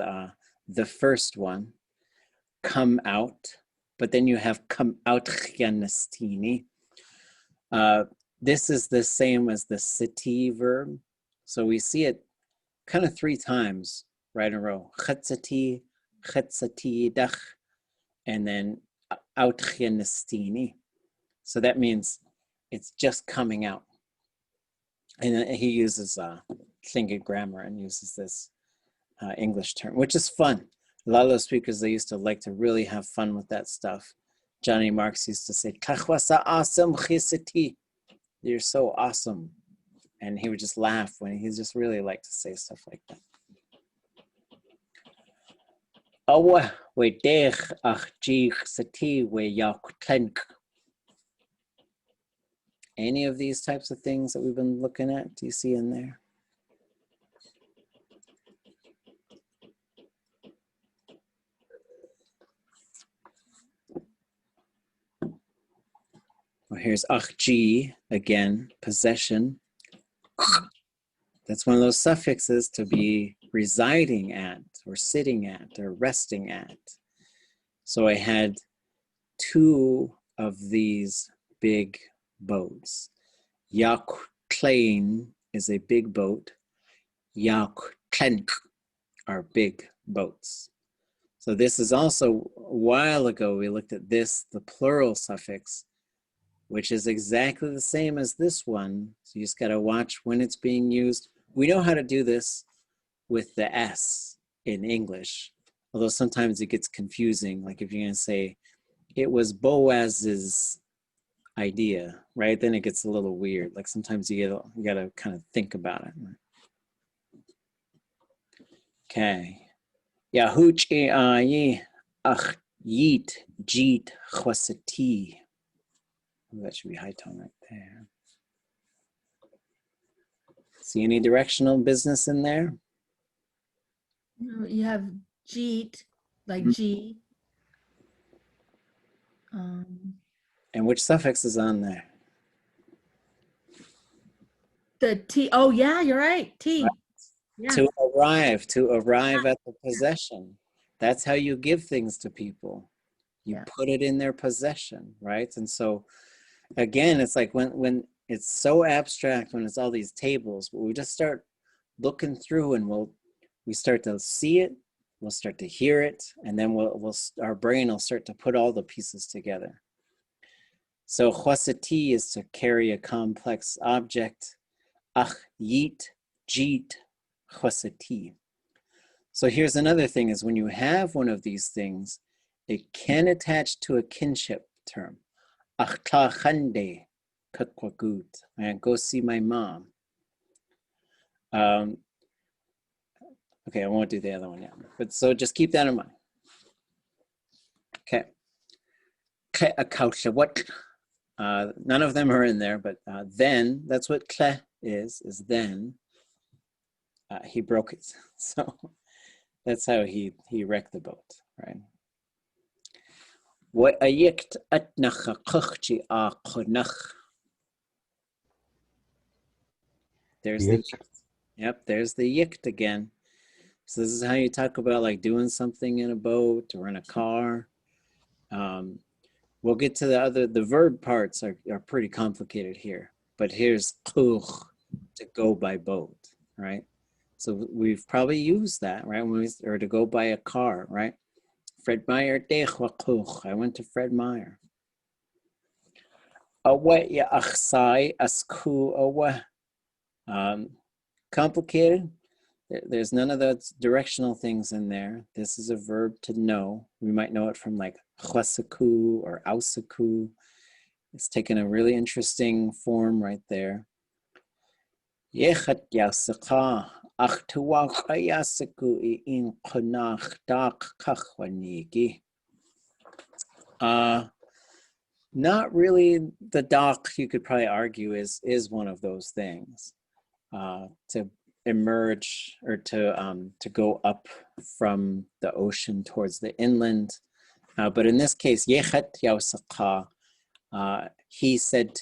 the first one, come out, but then you have come out chianestini. This is the same as the sati verb. So we see it kind of 3 times right in a row. Chatsati, chatsati dach, and then out chianestini. So that means it's just coming out. And he uses Tlingit grammar and uses this English term, which is fun. A lot of those speakers, they used to like to really have fun with that stuff. Johnny Marks used to say, awesome, you're so awesome. And he would just laugh when he just really liked to say stuff like that. Any of these types of things that we've been looking at, do you see in there? Well, here's achji again, possession. That's one of those suffixes to be residing at, or sitting at, or resting at. So I had 2 of these big boats. Yak Klein is a big boat. Yak Tlenk are big boats. So this is also, a while ago, we looked at this, the plural suffix, which is exactly the same as this one. So you just got to watch when it's being used. We know how to do this with the S in English, although sometimes it gets confusing. Like if you're going to say, it was Boaz's idea, right? Then it gets a little weird. Like sometimes you got to kind of think about it. Okay. Yahuch ayi ach yit jit chwasati. That should be high tone right there. See any directional business in there? You have jeet, like G. And which suffix is on there? The T. Oh, yeah, you're right. T. Right. Yeah. To arrive at the possession. That's how you give things to people. You put it in their possession, right? And so, again, it's like when it's so abstract, when it's all these tables, but we just start looking through, and we start to see it, we'll start to hear it, and then our brain will start to put all the pieces together. So chwasati is to carry a complex object. Ach, yit, jeet, chwasati. So here's another thing is when you have one of these things, it can attach to a kinship term. Achtla chande kakwagut. Go see my mom. Okay, I won't do the other one yet. But so just keep that in mind. Okay. What? None of them are in there, but then, that's what kle is then. He broke it. So that's how he wrecked the boat, right? There's the yikt. Yep, there's the yikt again. So this is how you talk about like doing something in a boat or in a car. We'll get to the verb parts are pretty complicated here, but here's kuch, to go by boat, right? So we've probably used that, right? Or to go by a car, right? Fred Meyer, kuch. I went to Fred Meyer. Awe ya achsai asku awe. Complicated. There's none of those directional things in there. This is a verb to know. We might know it from like chwasaku or ausaku. It's taken a really interesting form right there. Yechat yasacha ach tuwach ayasaku in konach dak kachwanigi. Not really the dak, you could probably argue, is one of those things. To emerge or to go up from the ocean towards the inland. But in this case, Yechat Yausaka, he said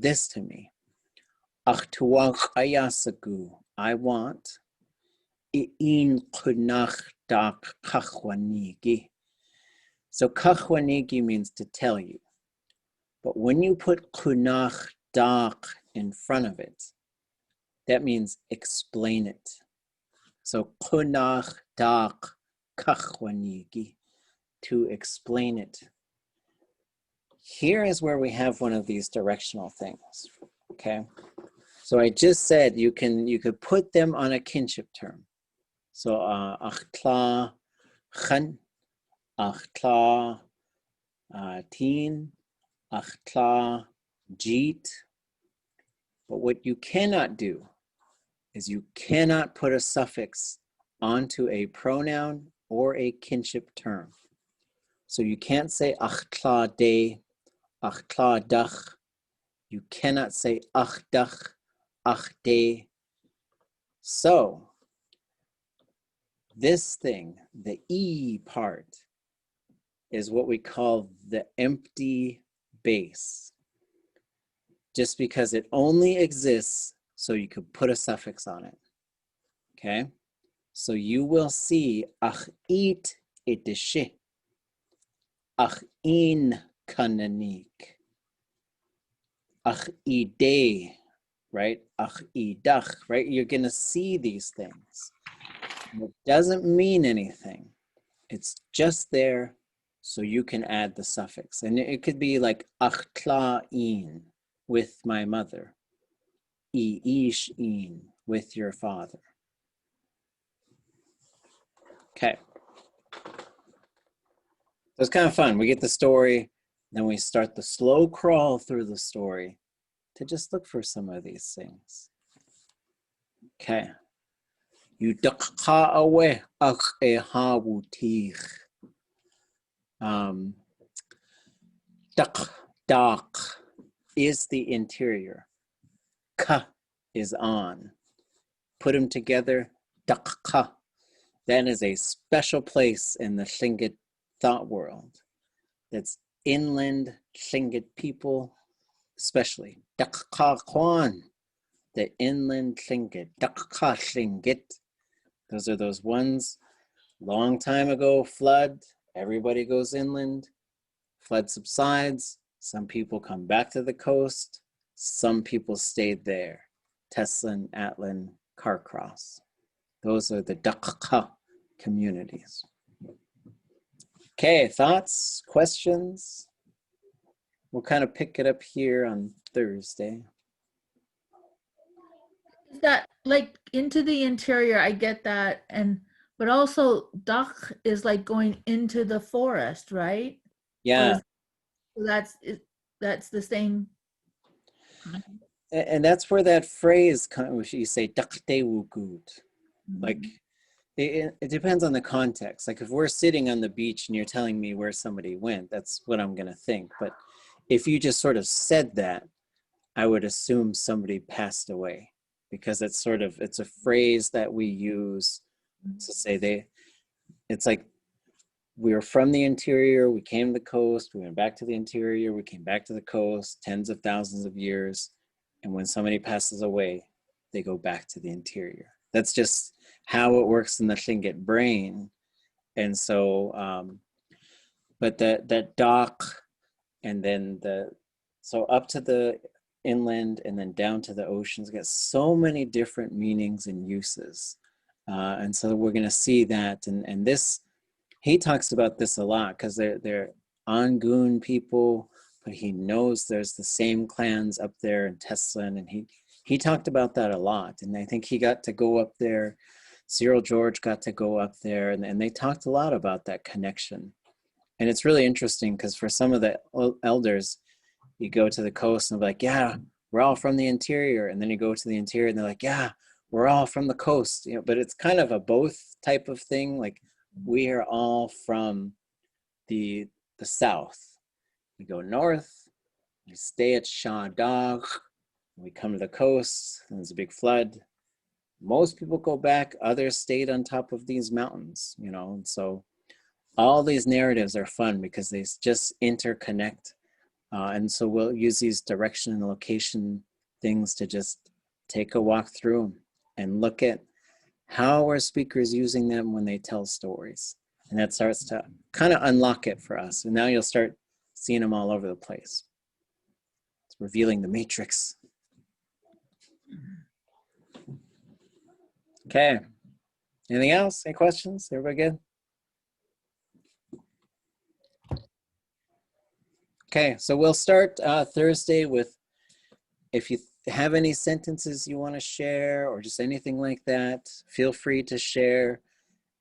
this to me. Achtuach ayasagu, I want in kunach dak kachwanigi. So kachwanigi means to tell you. But when you put kunach dak in front of it, that means explain it. So kunach dak kachwanigi, to explain it. Here is where we have one of these directional things. Okay. So I just said you could put them on a kinship term. So achtla chan, achtla teen, achtla jeet. But what you cannot do is you cannot put a suffix onto a pronoun or a kinship term. So you can't say achtla de, achtla dach. You cannot say achdach, achde. So this thing, the E part, is what we call the empty base. Just because it only exists so you could put a suffix on it. Okay? So you will see ach it idishe, ach in kananik, ach ide, right? Ach idach, right? You're gonna see these things. It doesn't mean anything. It's just there so you can add the suffix. And it could be like achtla'in, with my mother. I'ishin, with your father. Okay. So it's kind of fun. We get the story, then we start the slow crawl through the story to just look for some of these things. Okay. Yudakha awe ach eha wutich. Dak is the interior. Ka is on. Put them together, dakka. That is a special place in the Tlingit thought world. That's inland Tlingit people, especially. Dakka kwan, the inland Tlingit. Dakka Tlingit. Those are those ones, long time ago, flood, everybody goes inland, flood subsides, some people come back to the coast, some people stayed there. Teslin, Atlin, Carcross. Those are the Dakka communities. Okay, thoughts, questions? We'll kind of pick it up here on Thursday. Is that like into the interior, I get that, but also dak is like going into the forest, right? Yeah. That's the same. And that's where that phrase comes. You say "dakte wukut," like it depends on the context. Like if we're sitting on the beach and you're telling me where somebody went, that's what I'm gonna think. But if you just sort of said that, I would assume somebody passed away, because it's a phrase that we use to say it's like we were from the interior, we came to the coast, we went back to the interior, we came back to the coast, tens of thousands of years. And when somebody passes away, they go back to the interior. That's just how it works in the Tlingit brain. And so, but that dock, and then so up to the inland and then down to the oceans, get so many different meanings and uses. And so we're going to see that. And this, he talks about this a lot because they're Angun people, but he knows there's the same clans up there in Teslin, and he talked about that a lot. And I think he got to go up there. Cyril George got to go up there, and they talked a lot about that connection. And it's really interesting because for some of the elders, you go to the coast and they're like, yeah, we're all from the interior. And then you go to the interior and they're like, yeah, we're all from the coast. You know, but it's kind of a both type of thing. Like we are all from the south. We go north, we stay at Shah-Dag, we come to the coast, and there's a big flood. Most people go back, others stayed on top of these mountains, you know. And so all these narratives are fun because they just interconnect. And so we'll use these direction and location things to just take a walk through them and look at how are speakers using them when they tell stories. And that starts to kind of unlock it for us. And now you'll start seeing them all over the place. It's revealing the matrix. Okay. Anything else? Any questions? Everybody good? Okay, so we'll start Thursday with, if you have any sentences you want to share or just anything like that, feel free to share,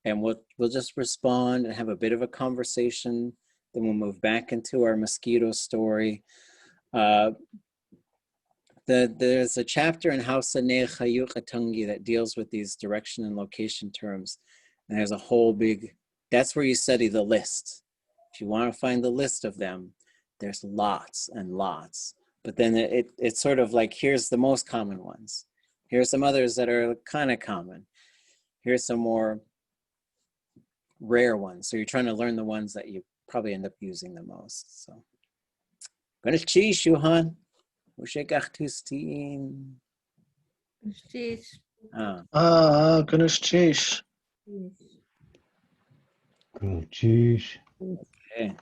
and we'll just respond and have a bit of a conversation. Then we'll move back into our mosquito story. There's a chapter in Hausa Chayukatungi that deals with these direction and location terms. And there's a whole big, that's where you study the list. If you want to find the list of them, there's lots and lots. But then it's sort of like, here's the most common ones. Here's some others that are kind of common. Here's some more rare ones. So you're trying to learn the ones that you probably end up using the most. So, Ganesh Chi, Shuhan. Ushekachtustin. Ganesh Cheesh. Good. Cheese. Okay.